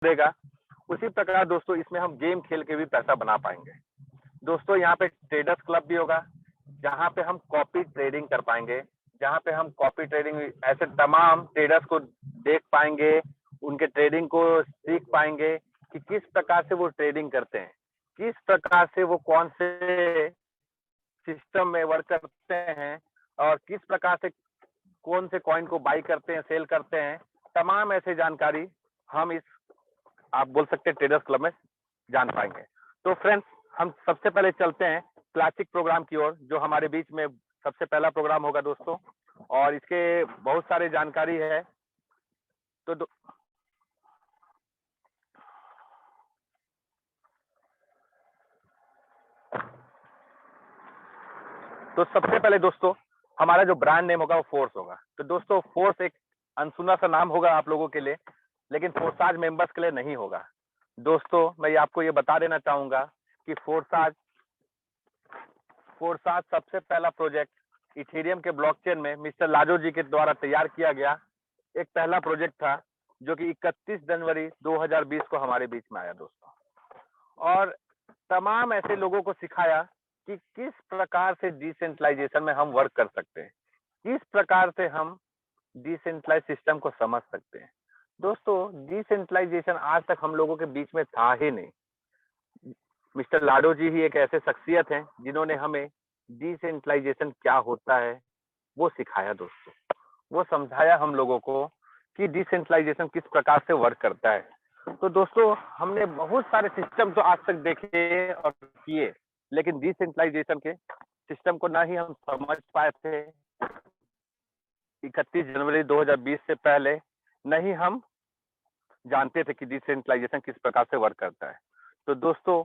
देगा, उसी प्रकार दोस्तों इसमें हम गेम खेल के भी पैसा बना पाएंगे। दोस्तों यहाँ पे ट्रेडर्स क्लब भी होगा, जहाँ पे हम कॉपी ट्रेडिंग कर पाएंगे, जहाँ पे हम कॉपी ट्रेडिंग ऐसे तमाम ट्रेडर्स को देख पाएंगे, उनके ट्रेडिंग को सीख पाएंगे कि किस प्रकार से वो ट्रेडिंग करते हैं, किस प्रकार से वो कौन से सिस्टम में वर्क करते हैं और किस प्रकार से कौन से कॉइन को बाई करते हैं, सेल करते हैं। तमाम ऐसे जानकारी हम इस, आप बोल सकते हैं, ट्रेडर्स क्लब में जान पाएंगे। तो फ्रेंड्स, हम सबसे पहले चलते हैं क्लासिक प्रोग्राम की ओर, जो हमारे बीच में सबसे पहला प्रोग्राम होगा दोस्तों, और इसके बहुत सारे जानकारी है। तो सबसे पहले दोस्तों हमारा जो ब्रांड नेम होगा वो फोर्स होगा। तो दोस्तों फोर्स एक अनसुना सा नाम होगा आप लोगों के लिए, लेकिन फोर्साज मेंबर्स के लिए नहीं होगा। दोस्तों मैं आपको ये बता देना चाहूंगा कि फोर्साज सबसे पहला प्रोजेक्ट इथेरियम के ब्लॉकचेन में मिस्टर लाजो जी के द्वारा तैयार किया गया एक पहला प्रोजेक्ट था, जो कि 31 जनवरी 2020 को हमारे बीच में आया दोस्तों, और तमाम ऐसे लोगों को सिखाया कि किस प्रकार से डिसेंट्रलाइजेशन में हम वर्क कर सकते हैं, किस प्रकार से हम डिसेंट्रलाइज सिस्टम को समझ सकते हैं। दोस्तों डिसेंट्रलाइजेशन आज तक हम लोगों के बीच में था ही नहीं। मिस्टर लाडो जी ही एक ऐसे शख्सियत हैं जिन्होंने हमें डिसेंट्रलाइजेशन क्या होता है वो सिखाया दोस्तों, वो समझाया हम लोगों को कि डिसेंट्रलाइजेशन किस प्रकार से वर्क करता है। तो दोस्तों हमने बहुत सारे सिस्टम तो आज तक देखे और किए, लेकिन डिसेंट्रलाइजेशन के सिस्टम को ना ही हम समझ पाए थे 31 जनवरी 2020 से पहले, नहीं हम जानते थे कि डिसेंट्रलाइजेशन किस प्रकार से वर्क करता है। तो दोस्तों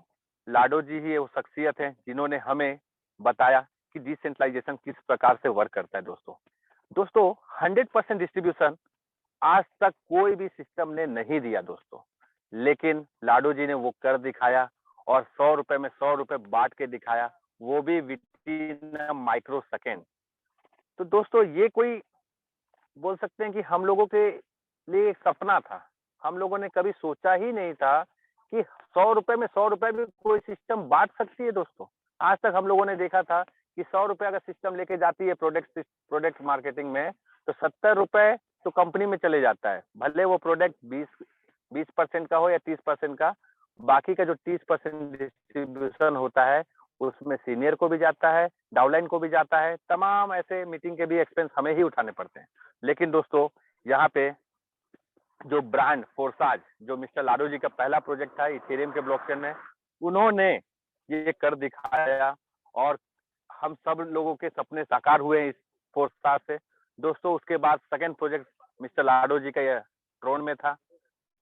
लाडो जी ही वो शख्सियत हैं जिन्होंने हमें बताया कि डिसेंट्रलाइजेशन किस प्रकार से वर्क करता है। दोस्तों 100% डिस्ट्रीब्यूशन आज तक कोई भी सिस्टम ने नहीं दिया दोस्तों, लेकिन लाडो जी ने वो कर दिखाया और 100 रुपए में 100 रुपए बांट के दिखाया, वो भी विद इन माइक्रो सेकेंड। तो दोस्तों ये कोई बोल सकते हैं कि हम लोगों के लिए एक सपना था, हम लोगों ने कभी सोचा ही नहीं था कि 100 रुपए में 100 रुपए भी कोई सिस्टम बांट सकती है। दोस्तों आज तक हम लोगों ने देखा था कि 100 रुपए अगर सिस्टम लेके जाती है प्रोडक्ट मार्केटिंग में, तो 70 रुपए तो कंपनी में चले जाता है, भले वो प्रोडक्ट 20% का हो या 30% का, बाकी का जो 30% डिस्ट्रीब्यूशन होता है उसमें सीनियर को भी जाता है, डाउनलाइन को भी जाता है, तमाम ऐसे मीटिंग के भी एक्सपेंस हमें ही उठाने पड़ते हैं। लेकिन दोस्तों यहाँ पे जो ब्रांड फोर्साज, जो मिस्टर लाडो जी का पहला प्रोजेक्ट था इथेरियम के ब्लॉकचेन में, उन्होंने ये कर दिखाया और हम सब लोगों के सपने साकार हुए इस फोर्साज से। दोस्तों उसके बाद सेकंड प्रोजेक्ट मिस्टर लाडो जी का ये ट्रोन में था,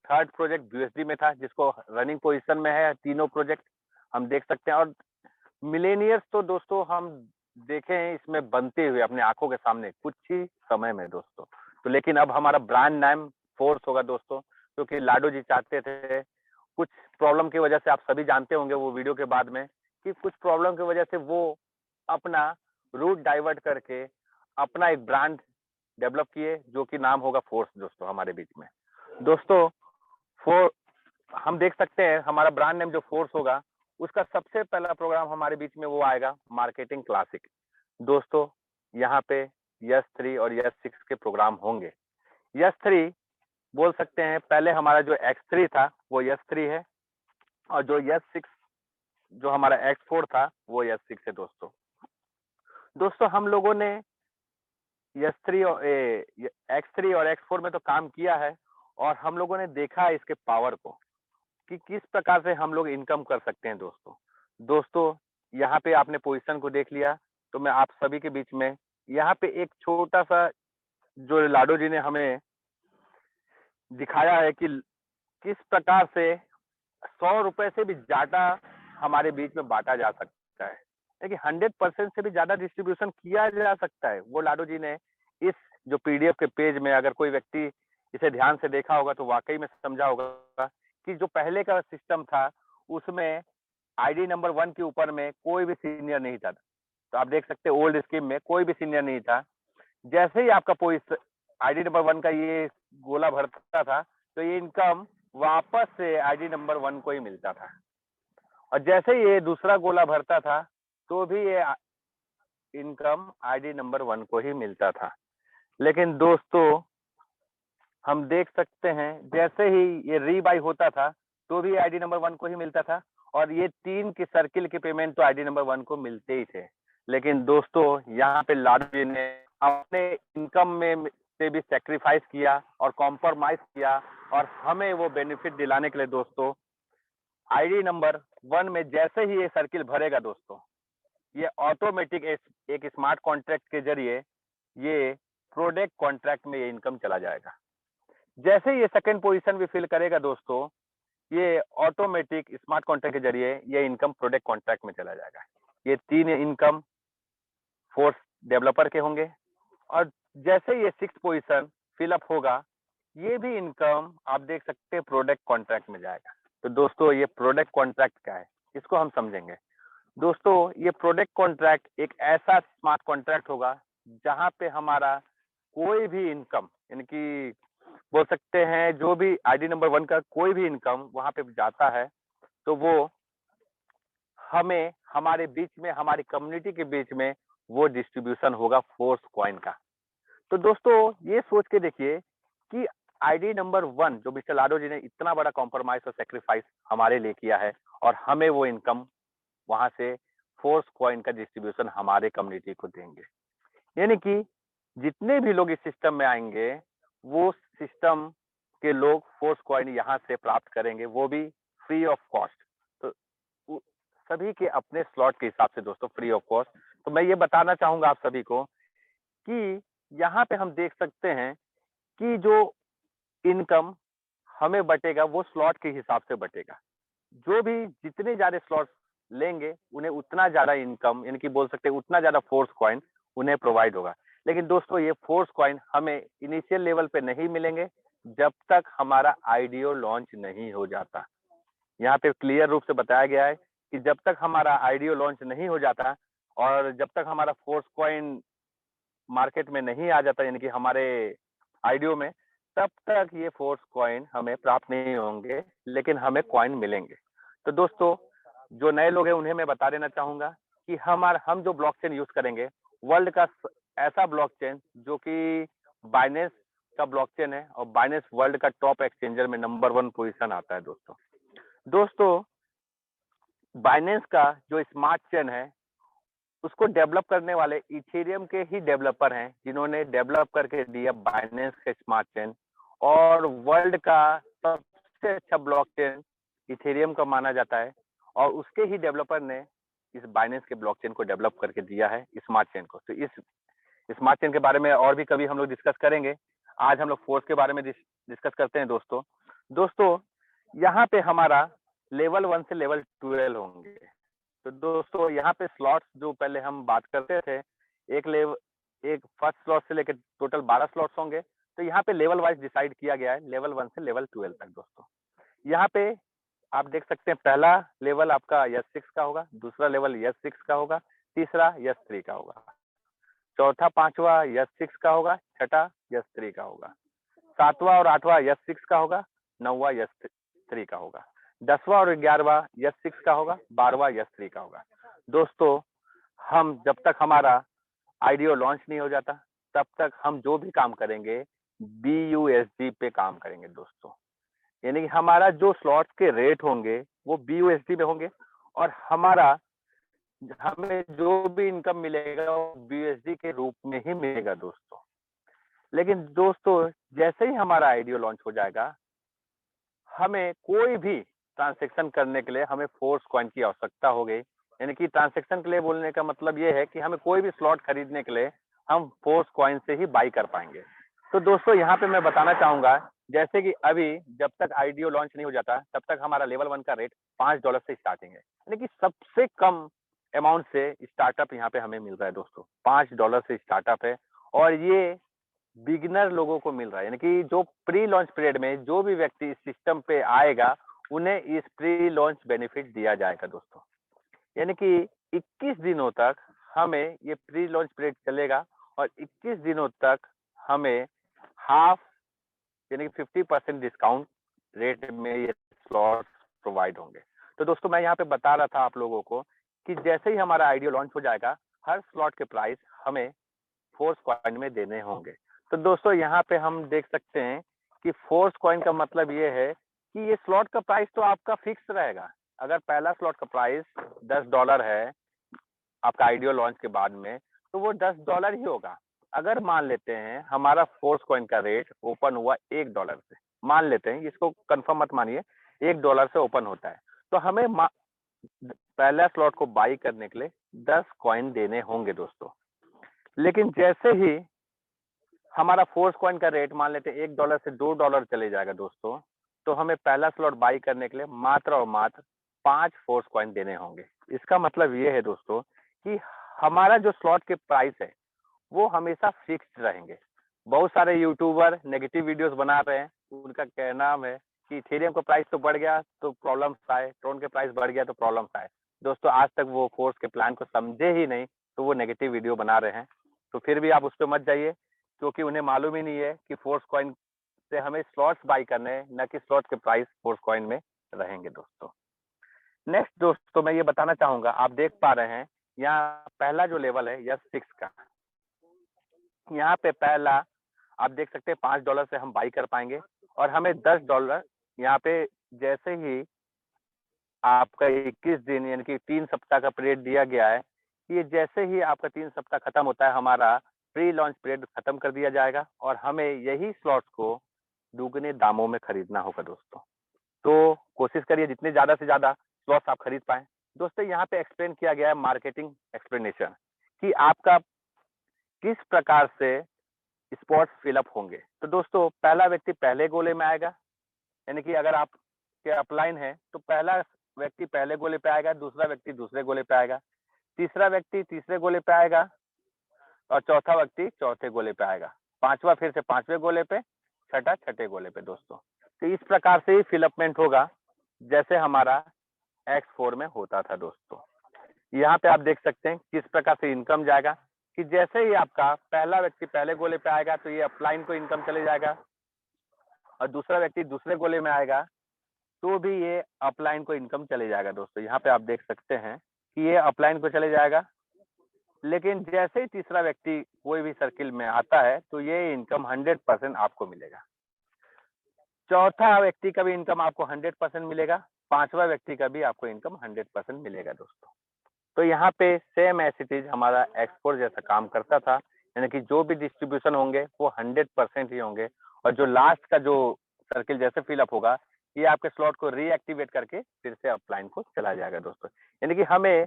थर्ड प्रोजेक्ट यूएसडी में था, जिसको रनिंग पोजीशन में है तीनों प्रोजेक्ट हम देख सकते हैं। और मिलेनियर्स तो दोस्तों हम देखे हैं इसमें बनते हुए अपने आंखों के सामने कुछ ही समय में दोस्तों। तो लेकिन अब हमारा ब्रांड नेम फोर्स होगा दोस्तों, क्योंकि लाडो जी चाहते थे, कुछ प्रॉब्लम की वजह से, आप सभी जानते होंगे वो वीडियो के बाद में, कि कुछ प्रॉब्लम की वजह से वो अपना रूट डाइवर्ट करके अपना एक ब्रांड डेवलप किए, जो कि नाम होगा फोर्स दोस्तों हमारे बीच में। दोस्तों हम देख सकते हैं हमारा ब्रांड नेम जो फोर्स होगा, उसका सबसे पहला प्रोग्राम हमारे बीच में वो आएगा मार्केटिंग क्लासिक। दोस्तों यहाँ पे यस 3 और यस 6 के प्रोग्राम होंगे। यस 3 बोल सकते हैं, पहले हमारा जो X3 था वो यस 3 है, और जो यस 6 जो हमारा X4 था वो यस 6 है दोस्तों हम लोगों ने X3 और X4 में तो काम किया है, और हम लोगों ने देखा है इसके पावर को कि किस प्रकार से हम लोग इनकम कर सकते हैं दोस्तों यहाँ पे आपने पोजीशन को देख लिया, तो मैं आप सभी के बीच में यहाँ पे एक छोटा सा जो लाडो जी ने हमें दिखाया है कि किस प्रकार से 100 रुपए से भी ज्यादा हमारे बीच में बांटा जा सकता है, लेकिन 100% से भी ज्यादा डिस्ट्रीब्यूशन किया जा सकता है। वो लाडो जी ने इस जो पीडीएफ के पेज में, अगर कोई व्यक्ति इसे ध्यान से देखा होगा तो वाकई में समझा होगा कि जो पहले का सिस्टम था उसमें आईडी नंबर 1 के ऊपर में कोई भी सीनियर नहीं था। तो आप देख सकते हैं ओल्ड स्कीम में कोई भी सीनियर नहीं था। जैसे ही आपका आईडी नंबर 1 का ये गोला भरता था, तो ये इनकम वापस से आईडी नंबर 1 को ही मिलता था, और जैसे ही ये दूसरा गोला भरता था तो भी ये इनकम आईडी नंबर 1 को ही मिलता था। लेकिन दोस्तों हम देख सकते हैं जैसे ही ये रीबाई होता था तो भी आईडी नंबर 1 को ही मिलता था, और ये 3 की सर्किल के पेमेंट तो आईडी नंबर 1 को मिलते ही थे। लेकिन दोस्तों यहाँ पे लाडू जी ने अपने इनकम में से भी सेक्रीफाइस किया और कॉम्प्रोमाइज किया, और हमें वो बेनिफिट दिलाने के लिए दोस्तों आईडी नंबर 1 में जैसे ही ये सर्किल भरेगा दोस्तों, ये ऑटोमेटिक एक स्मार्ट कॉन्ट्रैक्ट के जरिए ये प्रोडक्ट कॉन्ट्रैक्ट में ये इनकम चला जाएगा। जैसे ये सेकंड पोजीशन भी फिल करेगा दोस्तों, ये ऑटोमेटिक स्मार्ट कॉन्ट्रैक्ट के जरिए ये इनकम प्रोडक्ट कॉन्ट्रैक्ट में चला जाएगा। ये 3 इनकम फोर्स डेवलपर के होंगे, और जैसे ये 6 पोजीशन फिलअप होगा, ये भी इनकम आप देख सकते हैं प्रोडक्ट कॉन्ट्रैक्ट में जाएगा। तो दोस्तों ये प्रोडक्ट कॉन्ट्रैक्ट क्या है, इसको हम समझेंगे। दोस्तों ये प्रोडक्ट कॉन्ट्रैक्ट एक ऐसा स्मार्ट कॉन्ट्रैक्ट होगा जहां पे हमारा कोई भी इनकम, यानी कि बोल सकते हैं जो भी आईडी नंबर 1 का कोई भी इनकम वहां पे जाता है, तो वो हमें हमारे बीच में, हमारी कम्युनिटी के बीच में वो डिस्ट्रीब्यूशन होगा फोर्स कॉइन का। तो दोस्तों ये सोच के देखिए कि आईडी नंबर 1 जो मिस्टर लाडो जी ने इतना बड़ा कॉम्प्रोमाइज और सेक्रीफाइस हमारे लिए किया है, और हमें वो इनकम वहां से फोर्स कॉइन का डिस्ट्रीब्यूशन हमारे कम्युनिटी को देंगे। यानी कि जितने भी लोग इस सिस्टम में आएंगे, वो सिस्टम के लोग फोर्स कॉइन यहाँ से प्राप्त करेंगे, वो भी फ्री ऑफ कॉस्ट। तो सभी के अपने स्लॉट के हिसाब से दोस्तों फ्री ऑफ कॉस्ट। तो मैं ये बताना चाहूंगा आप सभी को कि यहाँ पे हम देख सकते हैं कि जो इनकम हमें बटेगा वो स्लॉट के हिसाब से बटेगा। जो भी जितने ज्यादा स्लॉट लेंगे उन्हें उतना ज्यादा इनकम, यानी कि बोल सकते हैं उतना ज्यादा फोर्स कॉइन उन्हें प्रोवाइड होगा। लेकिन दोस्तों ये फोर्स कॉइन हमें इनिशियल लेवल पे नहीं मिलेंगे जब तक हमारा आईडीओ लॉन्च नहीं हो जाता। यहाँ पे क्लियर रूप से बताया गया है कि जब तक हमारा आईडीओ लॉन्च नहीं हो जाता और जब तक हमारा फोर्स कॉइन मार्केट में नहीं आ जाता, यानी कि हमारे आईडीओ में, तब तक ये फोर्स कॉइन हमें प्राप्त नहीं होंगे, लेकिन हमें कॉइन मिलेंगे। तो दोस्तों जो नए लोग हैं उन्हें मैं बता देना चाहूंगा कि हम जो ब्लॉकचेन यूज करेंगे, वर्ल्ड का ऐसा ब्लॉकचेन जो कि बाइनेंस का ब्लॉकचेन है, और बाइनेंस वर्ल्ड का टॉप एक्सचेंजर में नंबर 1 पोजीशन आता है दोस्तों बाइनेंस का जो स्मार्ट चेन है उसको डेवलप करने वाले इथेरियम के ही डेवलपर हैं, जिन्होंने डेवलप करके दिया बाइनेंस का स्मार्ट चेन। और वर्ल्ड का सबसे अच्छा ब्लॉकचेन इथेरियम का माना जाता है, और उसके ही डेवलपर ने इस बाइनेंस के ब्लॉकचेन को डेवलप करके दिया है, स्मार्ट चेन को। तो इस स्मार्ट चेन के बारे में और भी कभी हम लोग डिस्कस करेंगे। आज हम लोग फोर्स के बारे में डिस्कस करते हैं दोस्तों यहाँ पे हमारा लेवल 1 से लेवल 12 होंगे। तो दोस्तों यहाँ पे स्लॉट्स जो पहले हम बात करते थे, एक फर्स्ट स्लॉट से लेकर टोटल 12 स्लॉट्स होंगे। तो यहाँ पे लेवल वाइज डिसाइड किया गया है, लेवल 1 से लेवल 12 तक। दोस्तों यहाँ पे आप देख सकते हैं पहला लेवल आपका S6 का होगा, दूसरा लेवल S6 का होगा, तीसरा S3 का होगा, चौथा पांचवा S6 का होगा, छठा S3 का होगा, सातवां और आठवां S6 का होगा, नौवां S3 का होगा, 10वां और 11वां S6 का होगा, 12वां S3 का होगा। दोस्तों हम जब तक हमारा आईडीओ लॉन्च नहीं हो जाता तब तक हम जो भी काम करेंगे BUSD पे काम करेंगे दोस्तों। यानी कि हमारा जो स्लॉट्स के रेट होंगे वो BUSD में होंगे, और हमें जो भी इनकम मिलेगा वो BUSD के रूप में ही मिलेगा दोस्तों। लेकिन दोस्तों जैसे ही हमारा आईडीओ लॉन्च हो जाएगा, हमें कोई भी ट्रांजैक्शन करने के लिए हमें फोर्स कॉइन की आवश्यकता हो गई। यानी कि ट्रांजैक्शन के लिए बोलने का मतलब ये है कि हमें कोई भी स्लॉट खरीदने के लिए हम फोर्स कॉइन से ही बाई कर पाएंगे। तो दोस्तों यहाँ पे मैं बताना चाहूंगा, जैसे कि अभी जब तक आईडीओ लॉन्च नहीं हो जाता तब तक हमारा लेवल 1 का रेट $5 से स्टार्टिंग है। यानी कि सबसे कम अमाउंट से स्टार्टअप यहाँ पे हमें मिल रहा है दोस्तों, $5 से स्टार्टअप है, और ये बिगिनर लोगों को मिल रहा है। यानी कि जो प्री लॉन्च पीरियड में जो भी व्यक्ति इस सिस्टम पे आएगा उन्हें इस प्री लॉन्च बेनिफिट दिया जाएगा दोस्तों। यानी कि 21 दिनों तक हमें ये प्री लॉन्च पीरियड चलेगा, और 21 दिनों तक हमें हाफ यानी कि 50% डिस्काउंट रेट में ये स्लॉट प्रोवाइड होंगे। तो दोस्तों मैं यहाँ पे बता रहा था आप लोगों को कि जैसे ही हमारा आईडियो लॉन्च हो जाएगा, हर स्लॉट के प्राइस हमें फोर्स कॉइन में देने होंगे। तो दोस्तों यहाँ पे हम देख सकते हैं कि फोर्स कॉइन का मतलब ये है कि ये स्लॉट का प्राइस तो आपका फिक्स रहेगा। अगर पहला स्लॉट का प्राइस $10 है आपका आईडियो लॉन्च के बाद में, तो वो $10 ही होगा। अगर मान लेते हैं हमारा फोर्स कॉइन का रेट ओपन हुआ $1 से, मान लेते हैं, इसको कंफर्म मत मानिए, $1 से ओपन होता है, तो हमें पहला स्लॉट को बाई करने के लिए 10 कॉइन देने होंगे दोस्तों। लेकिन जैसे ही हमारा फोर्स कॉइन का रेट मान लेते हैं $1 से $2 चले जाएगा दोस्तों, तो हमें पहला स्लॉट बाई करने के लिए मात्र और मात्र 5 फोर्स कॉइन देने होंगे। इसका मतलब ये है दोस्तों कि हमारा जो स्लॉट के प्राइस है वो हमेशा फिक्स्ड रहेंगे। बहुत सारे यूट्यूबर नेगेटिव वीडियोस बना रहे हैं, उनका कहना है कि इथेरियम का प्राइस तो बढ़ गया तो प्रॉब्लम्स आए, ट्रोन के प्राइस बढ़ गया तो प्रॉब्लम्स आए। दोस्तों आज तक वो फोर्स के प्लान को समझे ही नहीं, तो वो नेगेटिव वीडियो बना रहे हैं। तो फिर भी आप उस पर मत जाइए, क्योंकि उन्हें मालूम ही नहीं है कि फोर्स कॉइन से हमें स्लॉट्स बाई करने हैं, न कि स्लॉट के प्राइस फोर्स कॉइन में रहेंगे दोस्तों। नेक्स्ट दोस्तों मैं ये बताना चाहूंगा, आप देख पा रहे हैं यहाँ पहला जो लेवल है S6 का, यहाँ पे पहला आप देख सकते हैं $5 से हम बाई कर पाएंगे और हमें $10 यहाँ पे जैसे ही आपका 21 दिन यानी कि 3 सप्ताह का पीरियड दिया गया है, ये जैसे ही आपका 3 सप्ताह खत्म होता है हमारा प्री लॉन्च पीरियड खत्म कर दिया जाएगा और हमें यही स्लॉट्स को दुगने दामों में खरीदना होगा दोस्तों। तो कोशिश करिए जितने ज्यादा से ज्यादा स्लॉट्स आप खरीद पाए। दोस्तों यहाँ पे एक्सप्लेन किया गया है मार्केटिंग एक्सप्लेनेशन कि आपका किस प्रकार से स्पॉट्स फिलअप होंगे। तो दोस्तों पहला व्यक्ति पहले गोले में आएगा, यानी कि अगर आपके अपलाइन है तो पहला व्यक्ति पहले गोले पे आएगा, दूसरा व्यक्ति दूसरे गोले पे आएगा, तीसरा व्यक्ति तीसरे गोले पे आएगा और चौथा व्यक्ति चौथे गोले पे आएगा, पांचवा फिर से पांचवे गोले पे, छठा छठे गोले पे दोस्तों। तो इस प्रकार से ही फिलअपमेंट होगा जैसे हमारा X4 में होता था दोस्तों। यहाँ पे आप देख सकते हैं किस प्रकार से इनकम जाएगा कि जैसे ही आपका पहला व्यक्ति पहले गोले पे आएगा तो ये अपलाइन को इनकम चले जाएगा और दूसरा व्यक्ति दूसरे गोले में आएगा तो भी ये अपलाइन को इनकम चले जाएगा दोस्तों। यहाँ पे आप देख सकते हैं कि ये अपलाइन को चले जाएगा, लेकिन जैसे ही तीसरा व्यक्ति कोई भी सर्किल में आता है तो ये इनकम 100% आपको मिलेगा। चौथा व्यक्ति का भी इनकम आपको 100% मिलेगा, पांचवा व्यक्ति का भी आपको इनकम 100% मिलेगा दोस्तों। तो यहाँ पे सेम एज इट इज हमारा X4 जैसा काम करता था, यानी कि जो भी डिस्ट्रीब्यूशन होंगे वो 100% ही होंगे और जो लास्ट का जो सर्किल जैसे फिलअप होगा ये आपके स्लॉट को रीएक्टिवेट करके फिर से अपलाइन को चला जाएगा दोस्तों। यानी कि हमें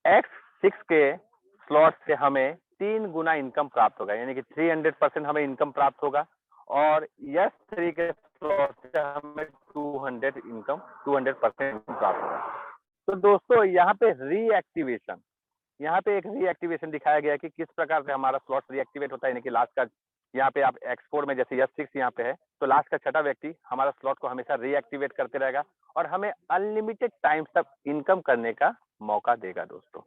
X6 के स्लॉट से हमें 3 गुना इनकम प्राप्त होगा, यानी कि 300% हमें इनकम प्राप्त होगा और S3 के स्लॉट से हमें 200% इनकम प्राप्त होगा। तो दोस्तों यहाँ पे रीएक्टिवेशन, यहाँ पे एक रीएक्टिवेशन दिखाया गया है कि किस प्रकार से हमारा स्लॉट रीएक्टिवेट होता है, यानी कि लास्ट का यहाँ पे आप X4 में जैसे S6 यहाँ पे है तो लास्ट का छठा व्यक्ति हमारा स्लॉट को हमेशा रीएक्टिवेट करते रहेगा और हमें अनलिमिटेड टाइम तक इनकम करने का मौका देगा दोस्तों।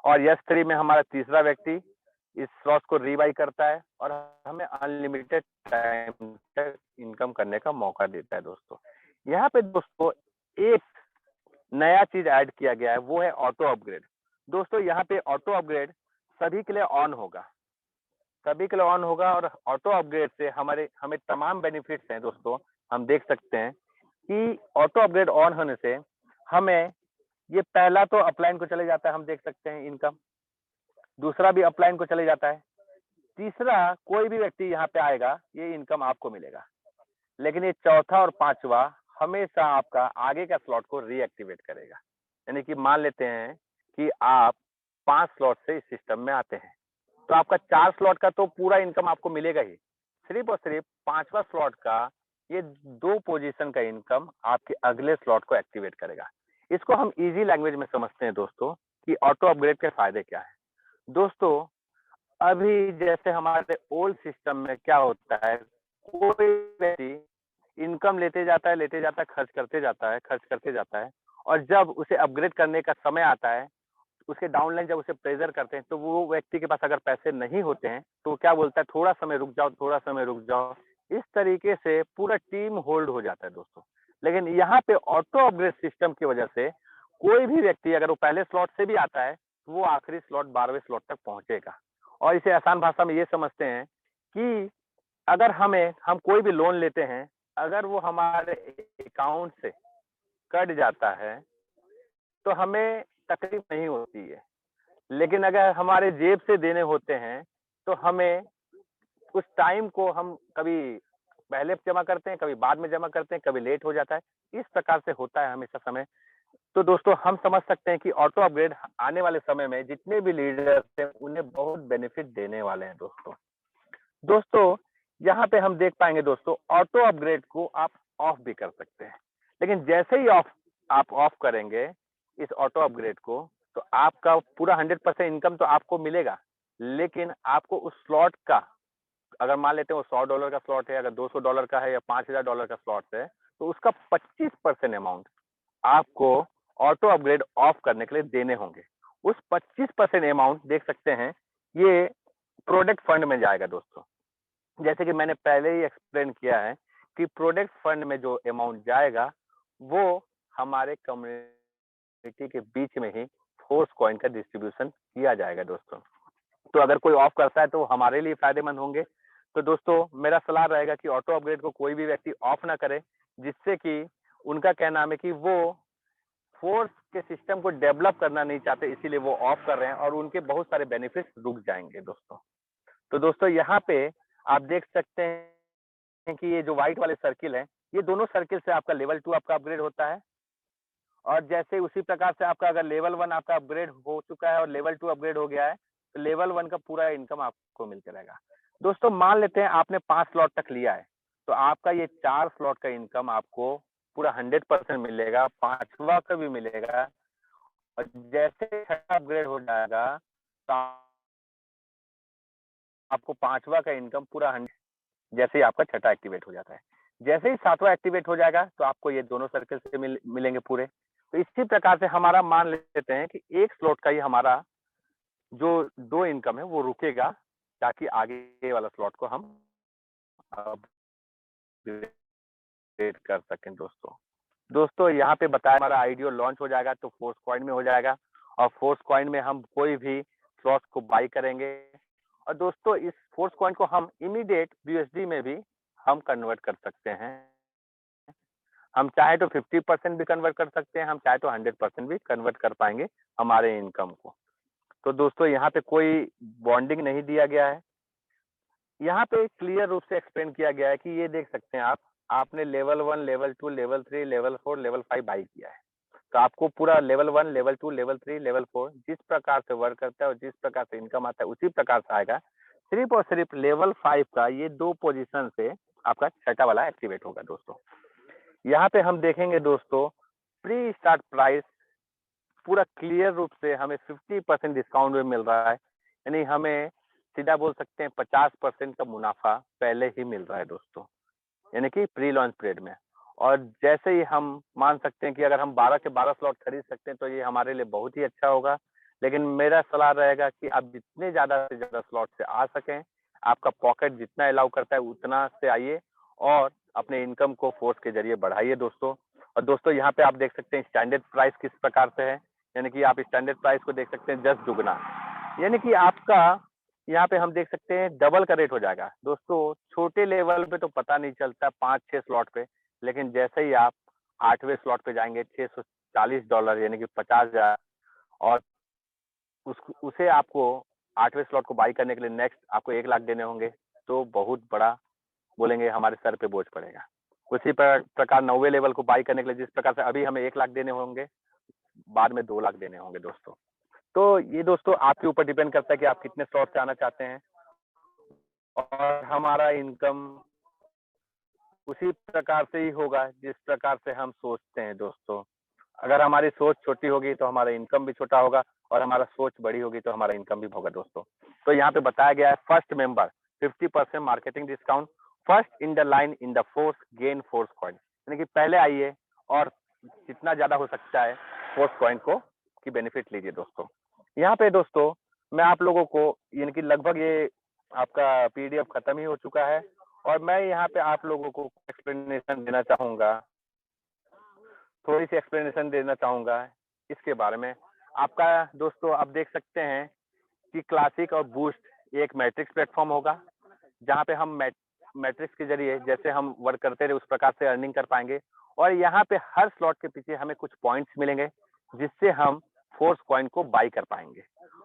और S3 में हमारा तीसरा व्यक्ति इस स्लॉट को रीबाई करता है और हमें अनलिमिटेड टाइम तक इनकम करने का मौका देता है दोस्तों। यहाँ पे दोस्तों एक नया चीज ऐड किया गया है, वो है ऑटो अपग्रेड। दोस्तों यहाँ पे ऑटो अपग्रेड सभी के लिए ऑन होगा, सभी के लिए ऑन होगा और ऑटो अपग्रेड से हमें तमाम बेनिफिट्स हैं दोस्तों। हम देख सकते हैं कि ऑटो अपग्रेड ऑन होने से हमें ये पहला तो अपलाइन को चले जाता है, हम देख सकते हैं इनकम, दूसरा भी अपलाइन को चले जाता है, तीसरा कोई भी व्यक्ति यहाँ पे आएगा ये इनकम आपको मिलेगा, लेकिन ये चौथा और पांचवा हमेशा आपका आगे का स्लॉट को रीएक्टिवेट करेगा। यानी कि मान लेते हैं कि आप 5 स्लॉट से इस सिस्टम में आते हैं तो आपका 4 स्लॉट का तो पूरा इनकम आपको मिलेगा ही, सिर्फ और सिर्फ 5वां स्लॉट का ये 2 पोजीशन का इनकम आपके अगले स्लॉट को एक्टिवेट करेगा। इसको हम इजी लैंग्वेज में समझते हैं दोस्तों कि ऑटो अपग्रेड के फायदे क्या है। दोस्तों अभी जैसे हमारे ओल्ड सिस्टम में क्या होता है, कोई व्यक्ति इनकम लेते जाता है, खर्च करते जाता है और जब उसे अपग्रेड करने का समय आता है, उसके डाउनलाइन जब उसे प्रेशर करते हैं तो वो व्यक्ति के पास अगर पैसे नहीं होते हैं तो क्या बोलता है, थोड़ा समय रुक जाओ, इस तरीके से पूरा टीम होल्ड हो जाता है दोस्तों। लेकिन यहाँ पे ऑटो अपग्रेड सिस्टम की वजह से कोई भी व्यक्ति अगर वो पहले स्लॉट से भी आता है, वो आखिरी स्लॉट 12वें स्लॉट तक पहुंचेगा। और इसे आसान भाषा में ये समझते हैं कि अगर हम कोई भी लोन लेते हैं, अगर वो हमारे अकाउंट से कट जाता है तो हमें तकलीफ नहीं होती है, लेकिन अगर हमारे जेब से देने होते हैं तो हमें उस टाइम को हम कभी पहले जमा करते हैं, कभी बाद में जमा करते हैं, कभी लेट हो जाता है। इस प्रकार से होता है हमेशा समय। तो दोस्तों हम समझ सकते हैं कि ऑटो अपग्रेड आने वाले समय में जितने भी लीडर्स हैं उन्हें बहुत बेनिफिट देने वाले हैं दोस्तों। दोस्तों यहाँ पे हम देख पाएंगे दोस्तों, ऑटो अपग्रेड को आप ऑफ भी कर सकते हैं, लेकिन जैसे ही आप ऑफ करेंगे इस ऑटो अपग्रेड को, तो आपका पूरा 100% इनकम तो आपको मिलेगा, लेकिन आपको उस स्लॉट का, अगर मान लेते हैं वो $100 का स्लॉट है, अगर $200 का है या $5000 का स्लॉट है, तो उसका 25% अमाउंट आपको ऑटो अपग्रेड ऑफ करने के लिए देने होंगे। उस 25% अमाउंट देख सकते हैं, ये प्रोडक्ट फंड में जाएगा दोस्तों। जैसे कि मैंने पहले ही एक्सप्लेन किया है कि प्रोडक्ट फंड में जो अमाउंट जाएगा वो हमारे कम्युनिटी के बीच में ही फोर्स कॉइन का डिस्ट्रीब्यूशन किया जाएगा दोस्तों। तो अगर कोई ऑफ करता है तो हमारे लिए फायदेमंद होंगे। तो दोस्तों मेरा सलाह रहेगा कि ऑटो अपग्रेड को कोई भी व्यक्ति ऑफ ना करे, जिससे कि उनका क्या नाम है कि वो फोर्स के सिस्टम को डेवलप करना नहीं चाहते, इसीलिए वो ऑफ कर रहे हैं और उनके बहुत सारे बेनिफिट्स रुक जाएंगे दोस्तों। तो दोस्तों यहाँ पे आप देख सकते हैं कि ये जो व्हाइट वाले सर्किल है, ये दोनों सर्किल से आपका लेवल 2 आपका अपग्रेड होता है। और जैसे उसी प्रकार से आपका अगर लेवल 1 आपका अपग्रेड हो चुका है और लेवल 2 अपग्रेड हो गया है, तो लेवल 1 का पूरा इनकम आपको मिलते रहेगा। दोस्तों मान लेते हैं आपने 5 स्लॉट तक लिया है, तो आपका ये 4 स्लॉट का इनकम आपको पूरा 100% मिलेगा, 5वां का भी मिलेगा। और जैसे 6वां अपग्रेड हो जाएगा तो आपको 5वां का इनकम पूरा 100, जैसे ही आपका 6वां एक्टिवेट हो जाता है। जैसे ही 7वां एक्टिवेट हो जाएगा तो आपको ये दोनों सर्कल से मिलेंगे पूरे। तो इसी प्रकार से हमारा मान लेते हैं कि एक स्लॉट का ही हमारा जो 2 इनकम है वो रुकेगा, ताकि आगे वाला स्लॉट को हम अपग्रेड कर सकें दोस्तों यहाँ पे बताया हमारा आईडीओ लॉन्च हो जाएगा तो फोर्स कॉइन में हो जाएगा, और फोर्स कॉइन में हम कोई भी स्लॉट को बाई करेंगे। और दोस्तों इस फोर्स कॉइन को हम इमीडिएट यूएसडी में भी हम कन्वर्ट कर सकते हैं। हम चाहे तो 50% भी कन्वर्ट कर सकते हैं, हम चाहे तो 100% भी कन्वर्ट कर पाएंगे हमारे इनकम को। तो दोस्तों यहाँ पे कोई बॉन्डिंग नहीं दिया गया है, यहाँ पे क्लियर रूप से एक्सप्लेन किया गया है कि ये देख सकते हैं आपने level 1, level 2, level 3, level 4, level 5 by किया है, तो आपको पूरा लेवल 1, लेवल 2, लेवल 3, लेवल 4 जिस प्रकार से वर्क करता है और जिस प्रकार से इनकम आता है उसी प्रकार से आएगा। सिर्फ और सिर्फ लेवल 5 का ये 2 पोजीशन से आपका 6वां वाला एक्टिवेट होगा दोस्तों। यहाँ पे हम देखेंगे दोस्तों, प्री स्टार्ट प्राइस पूरा क्लियर रूप से हमें 50% डिस्काउंट में मिल रहा है, यानी हमें सीधा बोल सकते हैं 50% का मुनाफा पहले ही मिल रहा है दोस्तों, यानी कि प्री लॉन्च पीरियड में। और जैसे ही हम मान सकते हैं कि अगर हम 12 के 12 स्लॉट खरीद सकते हैं तो ये हमारे लिए बहुत ही अच्छा होगा। लेकिन मेरा सलाह रहेगा कि आप जितने ज्यादा से ज्यादा स्लॉट से आ सकें, आपका पॉकेट जितना अलाउ करता है उतना से आइए और अपने इनकम को फोर्स के जरिए बढ़ाइए दोस्तों। और दोस्तों यहाँ पे आप देख सकते हैं स्टैंडर्ड प्राइस किस प्रकार से है, यानी कि आप स्टैंडर्ड प्राइस को देख सकते हैं 10 दुगना, यानी कि आपका यहाँ पे हम देख सकते हैं डबल का रेट हो जाएगा दोस्तों। छोटे लेवल पे तो पता नहीं चलता 5-6 स्लॉट पे, लेकिन जैसे ही आप 8वें स्लॉट पे जाएंगे $640 यानी कि 50,000, और उसे आपको 8वें स्लॉट को बाई करने के लिए नेक्स्ट आपको 1 लाख देने होंगे, तो बहुत बड़ा बोलेंगे हमारे सर पे बोझ पड़ेगा। उसी प्रकार 9वें लेवल को बाई करने के लिए जिस प्रकार से अभी हमें 1 लाख देने होंगे, बाद में 2 लाख देने होंगे दोस्तों। तो ये दोस्तों आपके ऊपर डिपेंड करता है कि आप कितने स्लॉट से आना चाहते हैं, और हमारा इनकम उसी प्रकार से ही होगा जिस प्रकार से हम सोचते हैं दोस्तों। अगर हमारी सोच छोटी होगी तो हमारा इनकम भी छोटा होगा, और हमारा सोच बड़ी होगी तो हमारा इनकम भी होगा दोस्तों। तो यहाँ पे बताया गया है first member 50% marketing discount, first in the line in the force gain force coin, यानी कि पहले आइए और जितना ज्यादा हो सकता है फोर्स कॉइन को की बेनिफिट लीजिए दोस्तों। यहाँ पे दोस्तों मैं आप लोगों को, यानी कि लगभग ये आपका पीडीएफ खत्म ही हो चुका है, और मैं यहाँ पे आप लोगों को एक्सप्लेनेशन देना चाहूँगा, थोड़ी सी एक्सप्लेनेशन देना चाहूँगा इसके बारे में। आपका दोस्तों आप देख सकते हैं कि क्लासिक और बूस्ट एक मैट्रिक्स प्लेटफॉर्म होगा, जहाँ पे हम मैट्रिक्स के जरिए जैसे हम वर्क करते रहे उस प्रकार से अर्निंग कर पाएंगे। और यहाँ पे हर स्लॉट के पीछे हमें कुछ पॉइंट्स मिलेंगे, जिससे हम फोर्स कॉइन को बाई कर पाएंगे।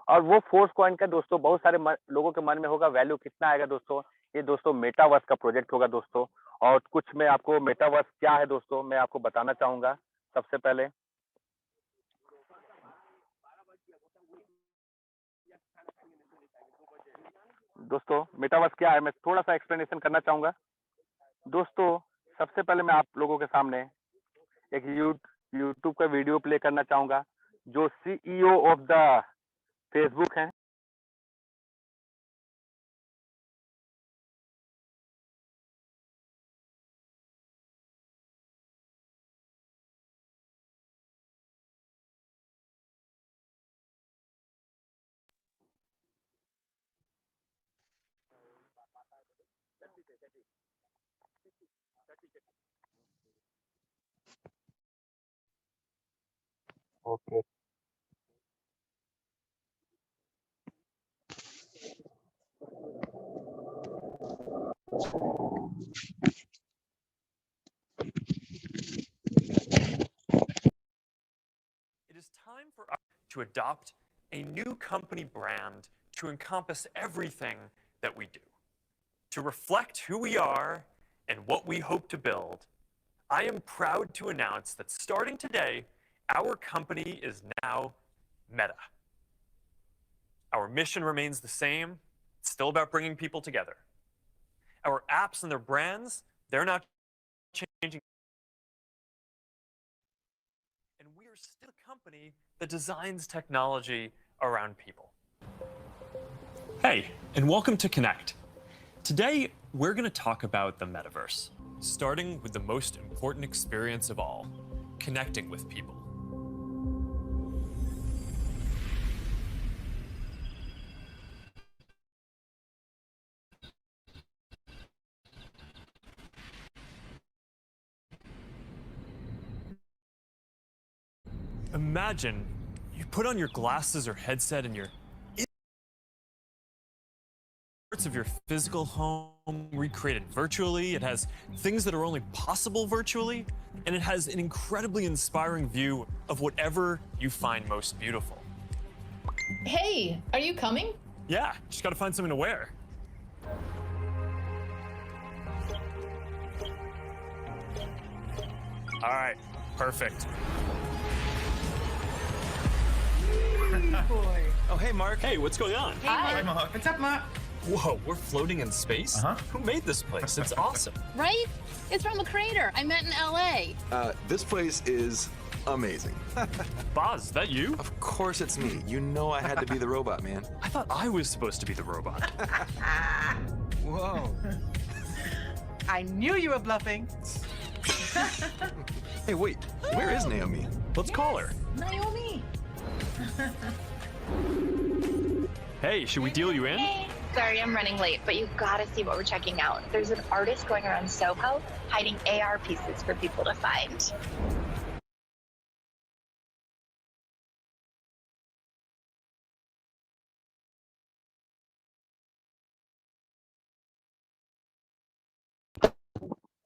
और वो फोर्स कॉइन का दोस्तों बहुत सारे लोगों के मन में होगा वैल्यू कितना आएगा दोस्तों। ये दोस्तों मेटावर्स का प्रोजेक्ट होगा दोस्तों। और कुछ मैं आपको मेटावर्स क्या है दोस्तों मैं आपको बताना चाहूंगा। सबसे पहले दोस्तों मेटावर्स क्या है मैं थोड़ा सा एक्सप्लेनेशन करना चाहूंगा दोस्तों। सबसे पहले मैं आप लोगों के सामने एक यूट्यूब का वीडियो प्ले करना चाहूंगा, जो सीईओ ऑफ द फेसबुक हैं। Okay, It is time for us to adopt a new company brand to encompass everything that we do. To reflect who we are and what we hope to build, I am proud to announce that starting today, our company is now Meta. Our mission remains the same. It's still about bringing people together. Our apps and their brands, they're not changing. And we are still a company that designs technology around people. Hey, and welcome to Connect. Today, we're going to talk about the metaverse, starting with the most important experience of all, connecting with people. Imagine you put on your glasses or headset and you're in parts of your physical home recreated virtually. It has things that are only possible virtually, and it has an incredibly inspiring view of whatever you find most beautiful. Hey, are you coming? Yeah, just gotta find something to wear. All right, perfect. Boy. Oh, hey, Mark. Hey, what's going on? Hi. Mark. What's up, Mark? Whoa, we're floating in space? Uh-huh. Who made this place? It's awesome. Right? It's from a creator I met in LA. This place is amazing. Boz, is that you? Of course it's me. You know I had to be the robot, man. I thought I was supposed to be the robot. Whoa. I knew you were bluffing. Hey, wait. Where is Naomi? Let's call her. Naomi. Hey, should we deal you in? Hey, sorry I'm running late, but you've got to see what we're checking out. There's an artist going around Soho hiding AR pieces for people to find.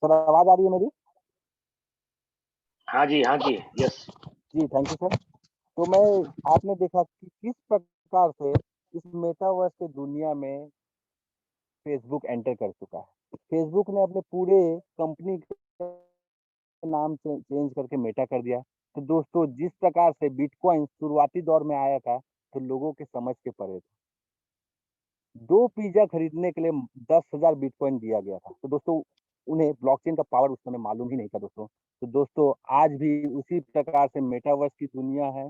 Sir आवाज आ रही है मेरी? हाँ जी yes जी thank you sir. तो मैं आपने देखा कि किस प्रकार से इस मेटावर्स के दुनिया में फेसबुक एंटर कर चुका है। फेसबुक ने अपने पूरे कंपनी के नाम से चेंज करके मेटा कर दिया। तो दोस्तों जिस प्रकार से बिटकॉइन शुरुआती दौर में आया था तो लोगों के समझ के परे था। 2 पिज़्ज़ा खरीदने के लिए 10,000 बिटकॉइन दिया गया था। तो दोस्तों उन्हें ब्लॉकचेन का पावर उस समय मालूम ही नहीं था दोस्तों। तो दोस्तों आज भी उसी प्रकार से मेटावर्स की दुनिया है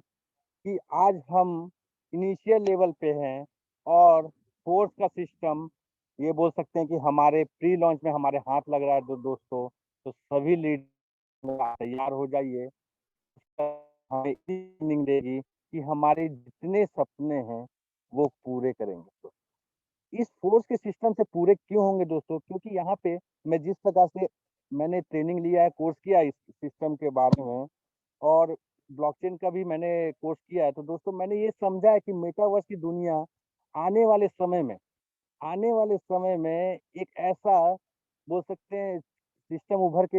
कि आज हम इनिशियल लेवल पे हैं और फोर्स का सिस्टम ये बोल सकते हैं कि हमारे प्री लॉन्च में हमारे हाथ लग रहा है दोस्तों। तो सभी लीड तैयार हो जाइए। हमें इतनी देगी कि हमारे जितने सपने हैं वो पूरे करेंगे। इस फोर्स के सिस्टम से पूरे क्यों होंगे दोस्तों? क्योंकि यहाँ पे मैं जिस प्रकार से मैंने ट्रेनिंग लिया है, कोर्स किया है इस सिस्टम के बारे में, और ब्लॉकचेन का भी मैंने कोर्स किया है, तो दोस्तों मैंने ये समझा है कि मेटावर्स की दुनिया आने वाले समय में आने वाले समय में एक ऐसा बोल सकते हैं सिस्टम उभर के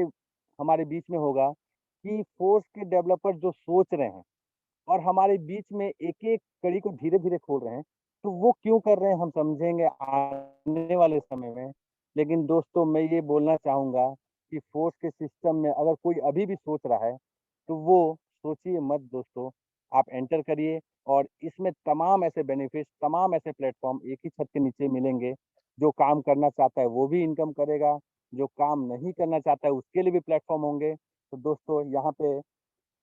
हमारे बीच में होगा कि फोर्स के डेवलपर जो सोच रहे हैं और हमारे बीच में एक-एक कड़ी को धीरे-धीरे खोल रहे हैं, तो वो क्यों कर रहे हैं हम समझेंगे आने वाले समय में। लेकिन दोस्तों मैं ये बोलना चाहूँगा कि फोर्स के सिस्टम में अगर कोई अभी भी सोच रहा है, तो वो सोचिए मत दोस्तों, आप एंटर करिए और इसमें तमाम ऐसे बेनिफिट्स, तमाम ऐसे प्लेटफ़ॉर्म एक ही छत के नीचे मिलेंगे। जो काम करना चाहता है वो भी इनकम करेगा, जो काम नहीं करना चाहता है उसके लिए भी प्लेटफ़ॉर्म होंगे। तो दोस्तों यहाँ पे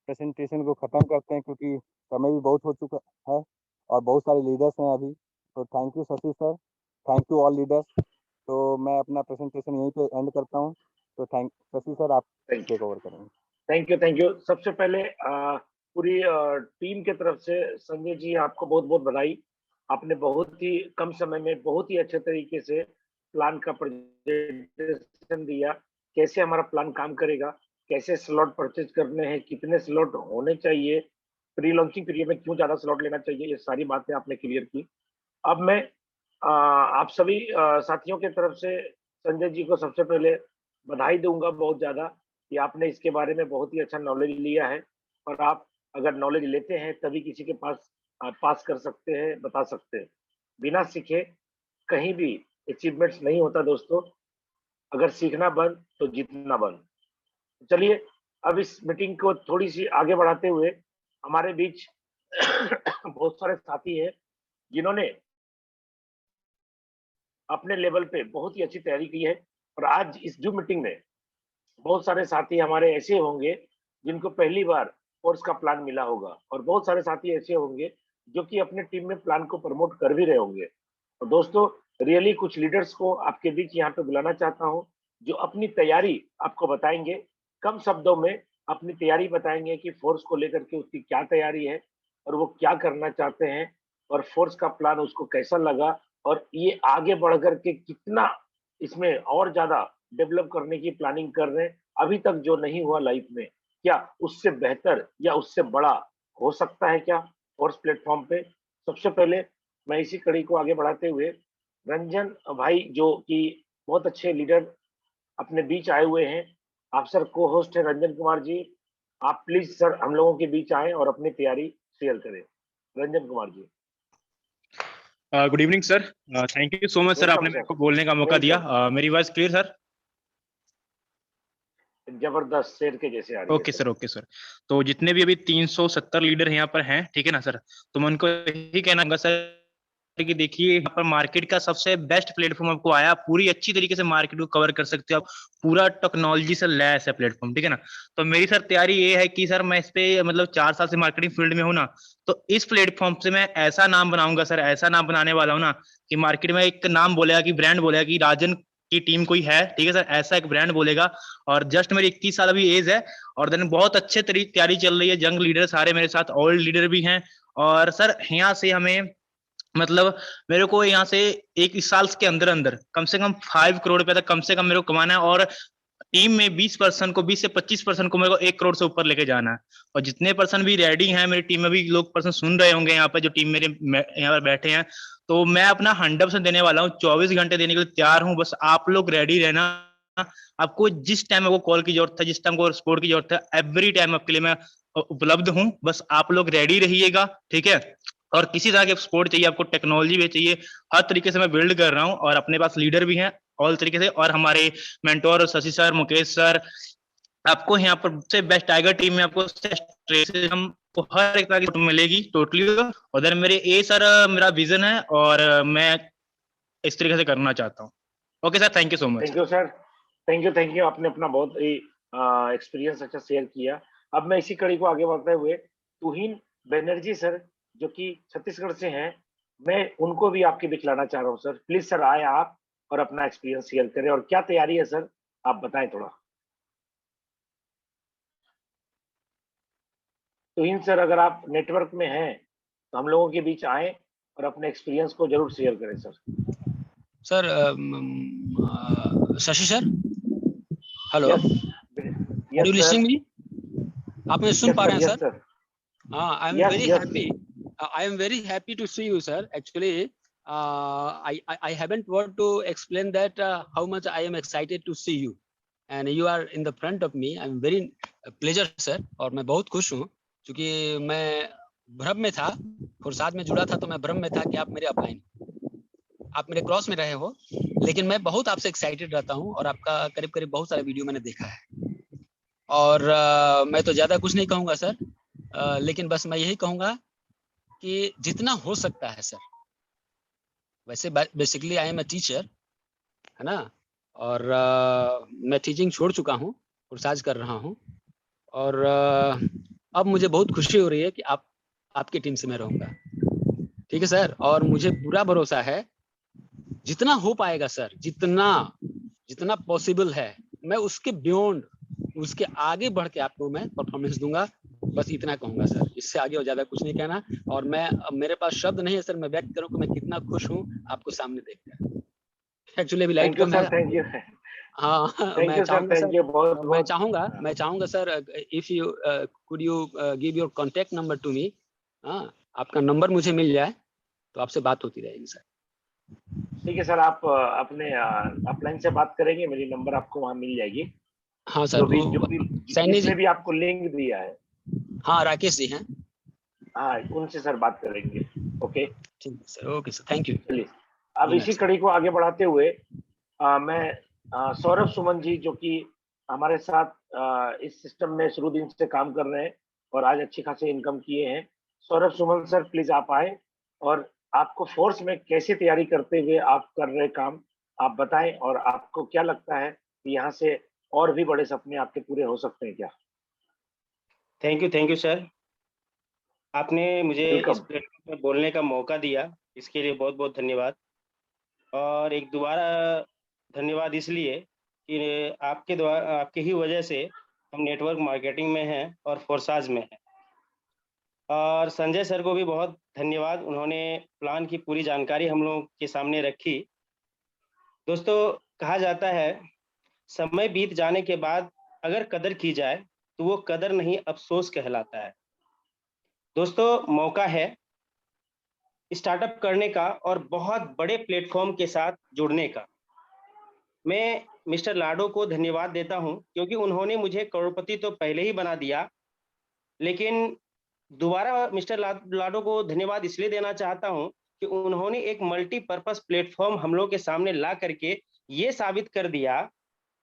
प्रेजेंटेशन को ख़त्म करते हैं क्योंकि समय भी बहुत हो चुका है और बहुत सारे लीडर्स हैं अभी। तो thank you Shashi sir, thank you all leaders. तो मैं अपना प्रेजेंटेशन यहीं पे एंड करता हूँ। तो शशि सर आप टेक ओवर करेंगे। Thank you. सबसे पहले पूरी टीम के तरफ से संजय जी आपको बहुत बहुत बधाई। आपने बहुत ही कम समय में बहुत ही अच्छे तरीके से प्लान का प्रेजेंटेशन दिया, कैसे हमारा प्लान काम करेगा, कैसे स्लॉट परचेज करने हैं, कितने स्लॉट होने चाहिए, प्री लॉन्चिंग पीरियड में क्यों ज्यादा स्लॉट लेना चाहिए, ये सारी बातें आपने क्लियर की। अब मैं आप सभी साथियों के तरफ से संजय जी को सबसे पहले बधाई दूंगा बहुत ज्यादा कि आपने इसके बारे में बहुत ही अच्छा नॉलेज लिया है और आप अगर नॉलेज लेते हैं तभी किसी के पास पास कर सकते हैं, बता सकते हैं। बिना सीखे कहीं भी अचीवमेंट्स नहीं होता दोस्तों। अगर सीखना बंद तो जीतना बंद। चलिए अब इस मीटिंग को थोड़ी सी आगे बढ़ाते हुए हमारे बीच बहुत सारे साथी हैं जिन्होंने अपने लेवल पे बहुत ही अच्छी तैयारी की है और आज इस जूम मीटिंग में बहुत सारे साथी हमारे ऐसे होंगे जिनको पहली बार कोर्स का प्लान मिला होगा और बहुत सारे साथी ऐसे होंगे जो कि अपने टीम में प्लान को प्रमोट कर भी रहे होंगे। और दोस्तों रियली कुछ लीडर्स को आपके बीच यहाँ पे बुलाना चाहता हूँ जो अपनी तैयारी आपको बताएंगे, कम शब्दों में अपनी तैयारी बताएंगे कि फोर्स को लेकर के उसकी क्या तैयारी है और वो क्या करना चाहते हैं और फोर्स का प्लान उसको कैसा लगा और ये आगे बढ़ करके कितना इसमें और ज्यादा डेवलप करने की प्लानिंग कर रहे हैं, अभी तक जो नहीं हुआ लाइफ में क्या उससे बेहतर या उससे बड़ा हो सकता है क्या फोर्स प्लेटफॉर्म पे। सबसे पहले मैं इसी कड़ी को आगे बढ़ाते हुए रंजन भाई जो कि बहुत अच्छे लीडर अपने बीच आए हुए हैं, आप सर को होस्ट है रंजन कुमार जी, आप प्लीज सर हम लोगों के बीच आए और अपनी तैयारी शेयर करें। Ranjan Kumar ji. Good evening sir, thank you so much sir, आपने मेरे को बोलने का मौका दिया। मेरी आवाज क्लियर सर? जबरदस्त शेर के जैसे आ रही है। Okay sir, okay sir. तो जितने भी अभी 370 लीडर यहाँ पर हैं, ठीक है ना सर, तो मैं उनको यही कहना चाहूंगा सर कि देखिए यहाँ पर मार्केट का सबसे बेस्ट प्लेटफॉर्म आपको आया, पूरी अच्छी तरीके से मार्केट को कवर कर सकते हो आप, पूरा टेक्नोलॉजी से लैस है प्लेटफॉर्म, ठीक है ना। तो मेरी सर तैयारी ये है कि सर मैं इस पे मतलब 4 साल से मार्केटिंग फील्ड में हूँ ना, तो इस प्लेटफॉर्म से मैं ऐसा नाम बनाऊंगा सर, ऐसा नाम बनाने वाला हूँ ना कि मार्केट में एक नाम बोलेगा कि ब्रांड बोलेगा कि राजन की टीम कोई है, ठीक है सर, ऐसा एक ब्रांड बोलेगा। और जस्ट मेरी 21 साल अभी एज है और देन बहुत अच्छे तैयारी चल रही है, यंग लीडर सारे मेरे साथ, ओल्ड लीडर भी हैं। और सर यहाँ से हमें मतलब मेरे को यहाँ से एक इस साल के अंदर अंदर कम से कम 5 करोड़ रुपए तक कम से कम मेरे को कमाना है और टीम में 20% को 20 से 25% को मेरे को 1 करोड़ से ऊपर लेके जाना है। और जितने पर्सन भी रेडी हैं मेरी टीम में, भी लोग पर्सन सुन रहे होंगे यहाँ पे जो टीम मेरे यहाँ पर बैठे हैं, तो मैं अपना 100% देने वाला हूँ, 24 घंटे देने के लिए तैयार हूँ। बस आप लोग रेडी रहना, आपको जिस टाइम आपको कॉल की जरूरत है, जिस टाइम को सपोर्ट की जरूरत है, एवरी टाइम आपके लिए मैं उपलब्ध हूँ। बस आप लोग रेडी रहिएगा, ठीक है। और किसी तरह के सपोर्ट चाहिए आपको, टेक्नोलॉजी भी चाहिए, हर तरीके से मैं बिल्ड कर रहा हूँ और अपने पास लीडर भी हैं ऑल तरीके से। और हमारे mentor Shashi sir, Mukesh sir, आपको यहाँ पर से बेस्ट टाइगर टीम में आपको हमको हर एक तरह की मिलेगी टोटली। और देन मेरे ए सर मेरा विजन है और मैं इस तरीके से करना चाहता हूँ। Okay sir, thank you so much. Thank you sir, thank you. आपने अपना बहुत ही एक्सपीरियंस अच्छा शेयर किया। अब मैं इसी कड़ी को आगे बढ़ते हुए तुहिन बनर्जी सर जो कि छत्तीसगढ़ से हैं, मैं उनको भी आपके बीच लाना चाह रहा हूँ सर। प्लीज सर आए आप और अपना एक्सपीरियंस शेयर करें और क्या तैयारी है सर आप बताएं थोड़ा। तुहिन सर अगर आप नेटवर्क में हैं तो हम लोगों के बीच आए और अपने एक्सपीरियंस को जरूर शेयर करें sir. Sir Shashi sir, hello, yes are you yes sir, listening me? आप मुझे सुन पा रहे हैं यस सर? सर, हाँ, I am yes very yes happy. I am very happy to see you, sir. Actually, I haven't want to explain that how much I am excited to see you, and you are in the front of me. I am very pleasure, sir. और मैं बहुत खुश हूँ क्योंकि मैं भ्रम में था, फुरसाद में जुड़ा था तो मैं भ्रम में था कि आप मेरे अपलाइन, आप मेरे क्रॉस में रहे हो, लेकिन मैं बहुत आपसे एक्साइटेड रहता हूँ और आपका करीब करीब बहुत सारे वीडियो मैंने देखा है. और मैं तो ज्यादा कुछ नहीं कहूँगा सर, लेकिन बस मैं यही कहूँगा कि जितना हो सकता है सर, वैसे basically I am a teacher, है ना, और मैं टीचिंग छोड़ चुका हूँ, फोरसाज कर रहा हूँ, और अब मुझे बहुत खुशी हो रही है कि आपकी टीम से मैं रहूँगा. ठीक है सर, और मुझे पूरा भरोसा है जितना हो पाएगा सर, जितना पॉसिबल है, मैं उसके बियॉन्ड, उसके आगे बढ़ के आपको मैं परफॉर्मेंस दूंगा. बस इतना कहूंगा सर, इससे आगे और ज्यादा कुछ नहीं कहना. और मैं, मेरे पास शब्द नहीं है सर, मैं व्यक्त करूं कि मैं कितना खुश हूं आपको सामने देखकर. एक्चुअली अभी light thank you come sir, है. थैंक यू, हाँ, thank you sir, thank you बहुत बहुत. मैं चाहूंगा सर, if you could you give your contact number to me. हाँ, आपका नंबर मुझे मिल जाए तो आपसे बात होती रहेगी सर. ठीक है सर, आप अपने अपलाइन से बात करेंगे, मेरी नंबर आपको वहाँ मिल जाएगी. हाँ सर, जो भी सैनी जिसने जी, भी आपको लिंक दिया है, हाँ राकेश जी हैं. हाँ उनसे सर बात करेंगे. ओके ठीक है sir, okay sir, thank you. चलिए, अब इसी कड़ी को आगे बढ़ाते हुए मैं सौरभ सुमन जी, जो कि हमारे साथ इस सिस्टम में शुरू दिन से काम कर रहे हैं और आज अच्छी खासी इनकम किए हैं. सौरभ सुमन सर, प्लीज आप आए और आपको फोर्स में कैसे तैयारी करते हुए आप कर रहे काम आप बताएं, और आपको क्या लगता है कि यहाँ से और भी बड़े सपने आपके पूरे हो सकते हैं क्या? थैंक यू सर, आपने मुझे वेलकम. इस प्लेटफॉर्म पर बोलने का मौका दिया, इसके लिए बहुत बहुत धन्यवाद. और एक दोबारा धन्यवाद इसलिए कि आपके द्वारा, आपके ही वजह से हम नेटवर्क मार्केटिंग में हैं और फोरसाज में हैं. और संजय सर को भी बहुत धन्यवाद, उन्होंने प्लान की पूरी जानकारी हम लोगों के सामने रखी. दोस्तों, कहा जाता है समय बीत जाने के बाद अगर कदर की जाए तो वो कदर नहीं, अफसोस कहलाता है. दोस्तों, मौका है स्टार्टअप करने का और बहुत बड़े प्लेटफॉर्म के साथ जुड़ने का. मैं मिस्टर लाडो को धन्यवाद देता हूं क्योंकि उन्होंने मुझे करोड़पति तो पहले ही बना दिया, लेकिन दोबारा मिस्टर लाडो को धन्यवाद इसलिए देना चाहता हूं कि उन्होंने एक मल्टीपर्पस प्लेटफॉर्म हम लोग के सामने ला करके ये साबित कर दिया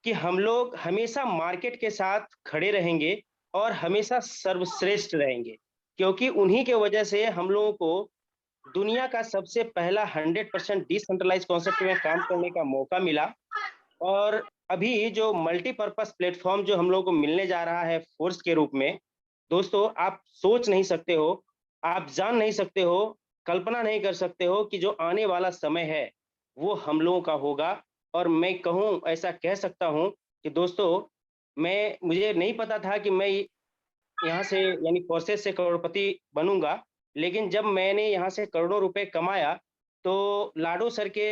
कि हम लोग हमेशा मार्केट के साथ खड़े रहेंगे और हमेशा सर्वश्रेष्ठ रहेंगे, क्योंकि उन्हीं के वजह से हम लोगों को दुनिया का सबसे पहला 100% डिसेंट्रलाइज कॉन्सेप्ट में काम करने का मौका मिला. और अभी जो मल्टीपर्पस प्लेटफॉर्म जो हम लोगों को मिलने जा रहा है फोर्स के रूप में, दोस्तों आप सोच नहीं सकते हो, आप जान नहीं सकते हो, कल्पना नहीं कर सकते हो कि जो आने वाला समय है वो हम लोगों का होगा. और मैं कहूँ, ऐसा कह सकता हूँ कि दोस्तों, मुझे नहीं पता था कि मैं यहाँ से यानी फोर्सेस से करोड़पति बनूंगा, लेकिन जब मैंने यहाँ से करोड़ों रुपए कमाया तो लाडो सर के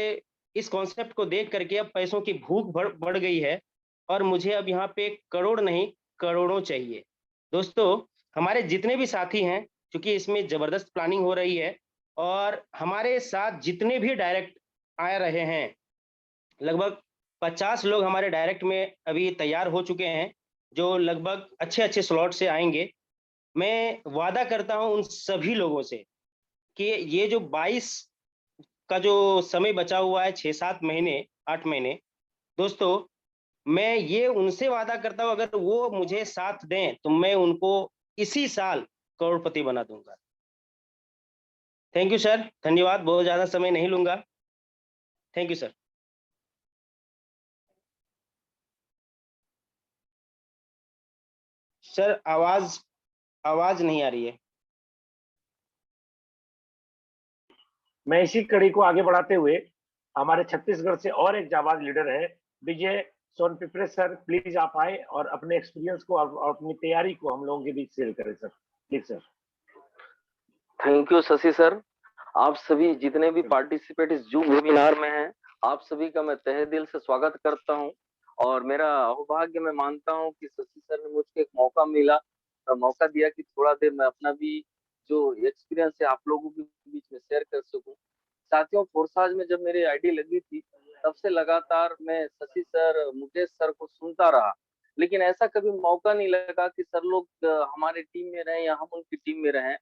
इस कॉन्सेप्ट को देख करके अब पैसों की भूख बढ़ गई है और मुझे अब यहाँ पे करोड़ नहीं करोड़ों चाहिए. दोस्तों, हमारे जितने भी साथी हैं, क्योंकि इसमें जबरदस्त प्लानिंग हो रही है और हमारे साथ जितने भी डायरेक्ट आ रहे हैं, लगभग 50 लोग हमारे डायरेक्ट में अभी तैयार हो चुके हैं जो लगभग अच्छे स्लॉट से आएंगे. मैं वादा करता हूं उन सभी लोगों से कि ये जो 22 का जो समय बचा हुआ है, 6-7 महीने 8 महीने, दोस्तों मैं ये उनसे वादा करता हूं अगर वो मुझे साथ दें तो मैं उनको इसी साल करोड़पति बना दूंगा. थैंक यू सर, धन्यवाद, बहुत ज्यादा समय नहीं लूंगा. Thank you sir. सर, आवाज नहीं आ रही है. मैं इसी कड़ी को आगे बढ़ाते हुए हमारे छत्तीसगढ़ से और एक जाबाज लीडर है विजय सोनपिपरे सर, प्लीज आप आए और अपने एक्सपीरियंस को और अपनी तैयारी को हम लोगों के बीच शेयर करें sir. Please sir. Thank you Shashi sir. आप सभी जितने भी पार्टिसिपेट इस जूम वेबिनार में हैं, आप सभी का मैं तहे दिल से स्वागत करता हूं और मेरा अहोभाग्य मैं मानता हूं कि शशि सर ने मुझको एक मौका मिला और मौका दिया कि थोड़ा देर मैं अपना भी जो एक्सपीरियंस है आप लोगों के बीच में शेयर कर सकूं। साथियों, फोरसाज में जब मेरी आईडी लगी थी तब से लगातार मैं शशि सर, मुकेश सर को सुनता रहा, लेकिन ऐसा कभी मौका नहीं लगा कि सर लोग हमारे टीम में रहे या हम उनकी टीम में रहे।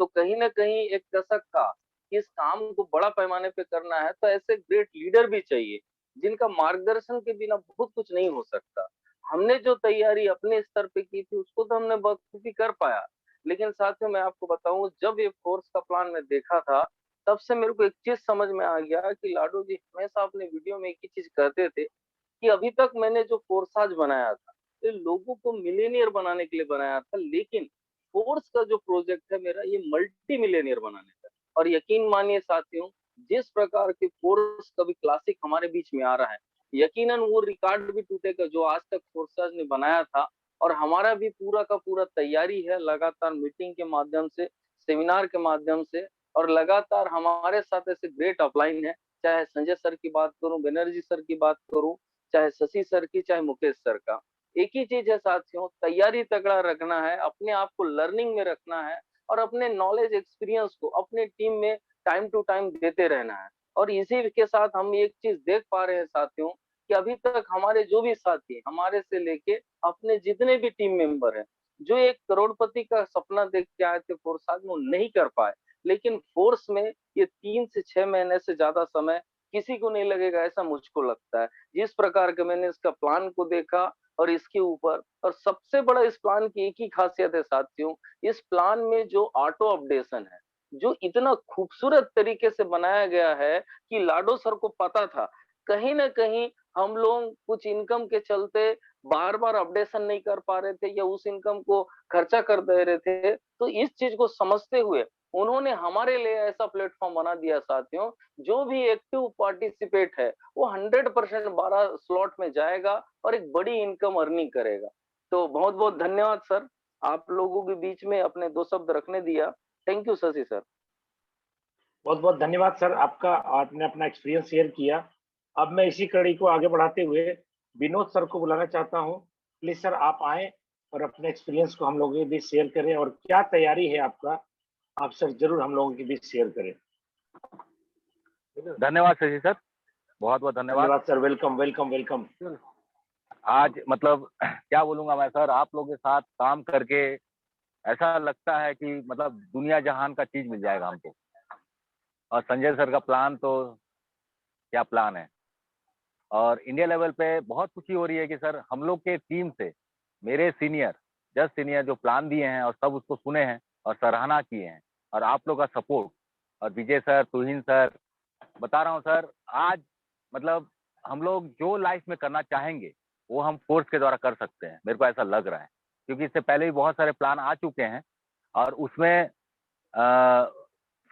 तो कहीं ना कहीं एक कसक था कि इस काम को बड़ा पैमाने पे करना है तो ऐसे ग्रेट लीडर भी चाहिए जिनका मार्गदर्शन के बिना बहुत कुछ नहीं हो सकता। हमने जो तैयारी अपने स्तर पे की थी उसको तो हमने बखूबी कर पाया, लेकिन साथियों मैं आपको बताऊं, जब ये फोर्स का प्लान मैं देखा था तब से मेरे को एक चीज समझ में आ गया कि लाडो जी हमेशा अपने वीडियो में एक ही चीज कहते थे कि अभी तक मैंने जो फोर्साज बनाया था ये लोगों को मिलेनियर बनाने के लिए बनाया था, लेकिन फोर्स का जो प्रोजेक्ट है मेरा ये मल्टी मिलेनियर बनाने का। और यकीन मानिए साथियों, जिस प्रकार के फोर्स कभी क्लासिक हमारे बीच में आ रहा है, यकीनन वो रिकॉर्ड भी टूटेगा जो आज तक फोर्साज ने बनाया था। और हमारा भी पूरा का पूरा तैयारी है, लगातार मीटिंग के माध्यम से, सेमिनार के माध्यम से, और लगातार हमारे साथ ऐसे ग्रेट अपलाइन है, चाहे संजय सर की बात करूं, बनर्जी सर की बात करूं, चाहे शशि सर की, चाहे मुकेश सर का। एक ही चीज है साथियों, तैयारी तगड़ा रखना है, अपने आप को लर्निंग में रखना है और अपने नॉलेज एक्सपीरियंस को अपने टीम में टाइम टू टाइम देते रहना है। और इसी के साथ हम एक चीज देख पा रहे हैं साथियों कि अभी तक हमारे जो भी साथी हमारे से लेके अपने जितने भी टीम मेंबर हैं, जो एक करोड़पति का सपना देख के आए थे फोर्साज में, वो नहीं कर पाए, लेकिन फोर्स में ये 3 से 6 महीने से ज्यादा समय किसी को नहीं लगेगा ऐसा मुझको लगता है। जिस प्रकार के मैंने इसका प्लान को देखा और इसके ऊपर, और सबसे बड़ा इस प्लान की एक ही खासियत है साथियों, इस प्लान में जो ऑटो अपडेशन है, जो इतना खूबसूरत तरीके से बनाया गया है कि लाडो सर को पता था कहीं ना कहीं हम लोग कुछ इनकम के चलते बार बार अपडेशन नहीं कर पा रहे थे या उस इनकम को खर्चा कर दे रहे थे। तो इस चीज को समझते हुए उन्होंने हमारे लिए ऐसा प्लेटफॉर्म बना दिया साथियों, जो भी एक्टिव पार्टिसिपेट है वो 100% 12 स्लॉट में जाएगा और एक बड़ी इनकम अर्निंग करेगा। तो बहुत बहुत धन्यवाद सर, आप लोगों के बीच में अपने 2 शब्द रखने दिया। Thank you Shashi sir. बहुत बहुत धन्यवाद सर आपका, आपने अपना एक्सपीरियंस शेयर किया। अब मैं इसी कड़ी को आगे बढ़ाते हुए विनोद सर को बुलाना चाहता हूं। प्लीज सर आप आए और अपने एक्सपीरियंस को हम लोगों के बीच शेयर करें, और क्या तैयारी है आपका, आप सर जरूर हम लोगों के बीच शेयर करें। धन्यवाद शशि सर, बहुत बहुत धन्यवाद। धन्यवाद सर, वेलकम वेलकम वेलकम। आज मतलब क्या बोलूंगा मैं सर, आप लोगों के साथ काम करके ऐसा लगता है कि मतलब दुनिया जहान का चीज मिल जाएगा हमको। और संजय सर का प्लान तो क्या प्लान है, और इंडिया लेवल पे बहुत खुशी हो रही है कि सर हम लोग के टीम से मेरे सीनियर, जस्ट सीनियर जो प्लान दिए हैं और सब उसको सुने हैं और सराहना किए हैं, और आप लोग का सपोर्ट, और विजय सर, तुहिन सर, बता रहा हूँ सर, आज मतलब हम लोग जो लाइफ में करना चाहेंगे वो हम फोर्स के द्वारा कर सकते हैं, मेरे को ऐसा लग रहा है। क्योंकि इससे पहले भी बहुत सारे प्लान आ चुके हैं और उसमें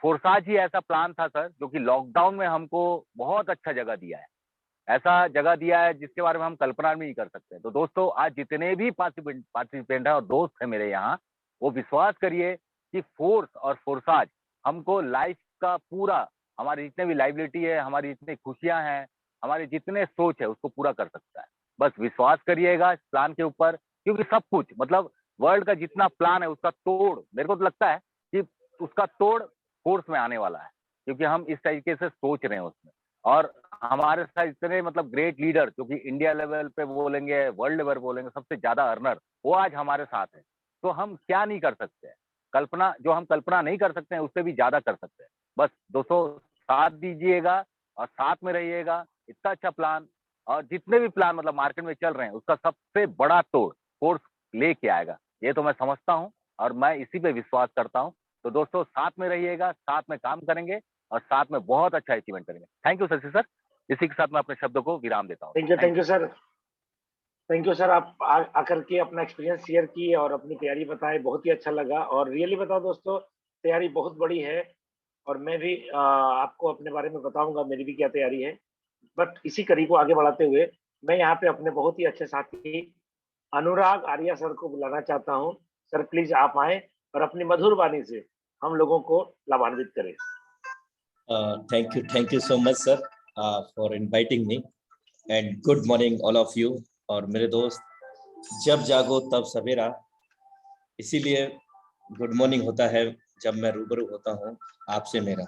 फोर्साज ही ऐसा प्लान था सर जो कि लॉकडाउन में हमको बहुत अच्छा जगह दिया है, ऐसा जगह दिया है जिसके बारे में हम कल्पना भी नहीं कर सकते। तो दोस्तों, आज जितने भी पार्टिसिपेंट हैं और दोस्त हैं मेरे यहाँ, वो विश्वास करिए कि फोर्स और फोर्साज हमको लाइफ का पूरा, हमारी जितने भी लाइबिलिटी है, हमारी जितनी खुशियां हैं, हमारे जितने सोच है उसको पूरा कर सकता है। बस विश्वास करिएगा इस प्लान के ऊपर, क्योंकि सब कुछ मतलब वर्ल्ड का जितना प्लान है उसका तोड़, मेरे को तो लगता है कि उसका तोड़ फोर्स में आने वाला है, क्योंकि हम इस तरीके से सोच रहे हैं उसमें। और हमारे साथ इतने मतलब ग्रेट लीडर जो कि इंडिया लेवल पे बोलेंगे, वर्ल्ड लेवल बोलेंगे, सबसे ज्यादा अर्नर, वो आज हमारे साथ है। तो हम क्या नहीं कर सकते हैं, कल्पना, जो हम कल्पना नहीं कर सकते हैं उससे भी ज्यादा कर सकते हैं। बस दोस्तों साथ दीजिएगा और साथ में रहिएगा। इतना अच्छा प्लान, और जितने भी प्लान मतलब मार्केट में चल रहे हैं उसका सबसे बड़ा तोड़ फोर्स लेके आएगा, ये तो मैं समझता हूँ और मैं इसी पे विश्वास करता हूँ। तो दोस्तों साथ में रहिएगा, साथ में काम करेंगे और साथ में बहुत अच्छा अचीवमेंट करेंगे। थैंक यू शशि सर, इसी के साथ मैं अपने शब्दों को विराम देता हूँ। Thank you sir, thank you sir. आप आकर के अपना एक्सपीरियंस शेयर किए और अपनी तैयारी बताए, बहुत ही अच्छा लगा। और रियली बताओ दोस्तों, तैयारी बहुत बड़ी है और मैं भी आपको अपने बारे में बताऊंगा मेरी भी क्या तैयारी है। बट इसी कड़ी को आगे बढ़ाते हुए मैं यहाँ पे अपने बहुत ही अच्छे साथी अनुराग आर्या सर को बुलाना चाहता हूँ। सर प्लीज आप आए और अपनी मधुर वाणी से हम लोगों को लाभान्वित करें। Thank you so much sir. for inviting me and good morning all of you। और मेरे दोस्त, जब जागो तब सवेरा, इसीलिए गुड मॉर्निंग होता है जब मैं रूबरू होता हूँ आपसे मेरा।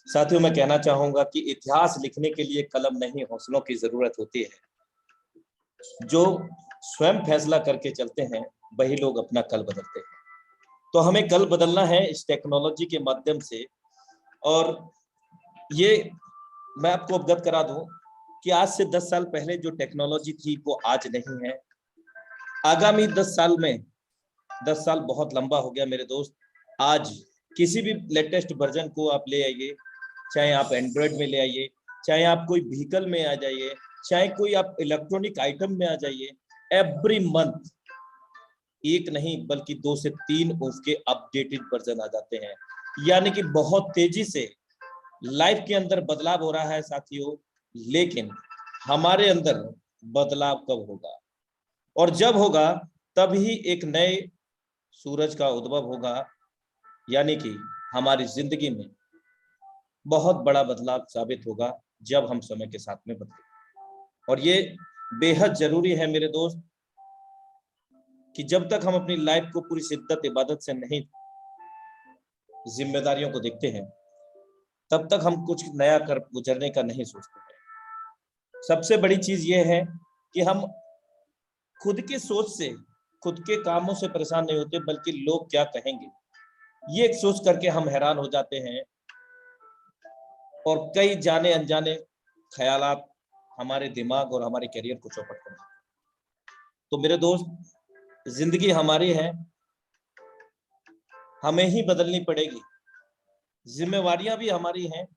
साथियों, मैं कहना चाहूंगा कि इतिहास लिखने के लिए कलम नहीं, हौसलों की जरूरत होती है। जो स्वयं फैसला करके चलते हैं वही लोग अपना कल बदलते हैं। तो हमें कल बदलना है इस टेक्नोलॉजी के माध्यम से। और ये मैं आपको अवगत करा दूं कि आज से 10 साल पहले जो टेक्नोलॉजी थी वो आज नहीं है। आगामी 10 साल में, 10 साल बहुत लंबा हो गया मेरे दोस्त, आज किसी भी लेटेस्ट वर्जन को आप ले आइए, चाहे आप एंड्रॉयड में ले आइए, चाहे आप कोई व्हीकल में आ जाइए, चाहे कोई आप इलेक्ट्रॉनिक आइटम में आ जाइए, एवरी मंथ एक नहीं बल्कि 2 से 3 उसके अपडेटेड वर्जन आ जाते हैं। यानी कि बहुत तेजी से लाइफ के अंदर बदलाव हो रहा है साथियों। लेकिन हमारे अंदर बदलाव कब होगा? और जब होगा तभी एक नए सूरज का उद्भव होगा। यानी कि हमारी जिंदगी में बहुत बड़ा बदलाव साबित होगा जब हम समय के साथ में बदलें। और ये बेहद जरूरी है मेरे दोस्त कि जब तक हम अपनी लाइफ को पूरी शिद्दत इबादत से नहीं, जिम्मेदारियों को देखते हैं, तब तक हम कुछ नया कर गुजरने का नहीं सोचते हैं। सबसे बड़ी चीज ये है कि हम खुद की सोच से, खुद के कामों से परेशान नहीं होते, बल्कि लोग क्या कहेंगे ये एक सोच करके हम हैरान हो जाते हैं। और कई जाने अनजाने ख्यालात हमारे दिमाग और हमारे करियर को चौपट कर देते हैं। तो मेरे दोस्त, जिंदगी हमारी है, हमें ही बदलनी पड़ेगी। जिम्मेवारियां भी हमारी हैं,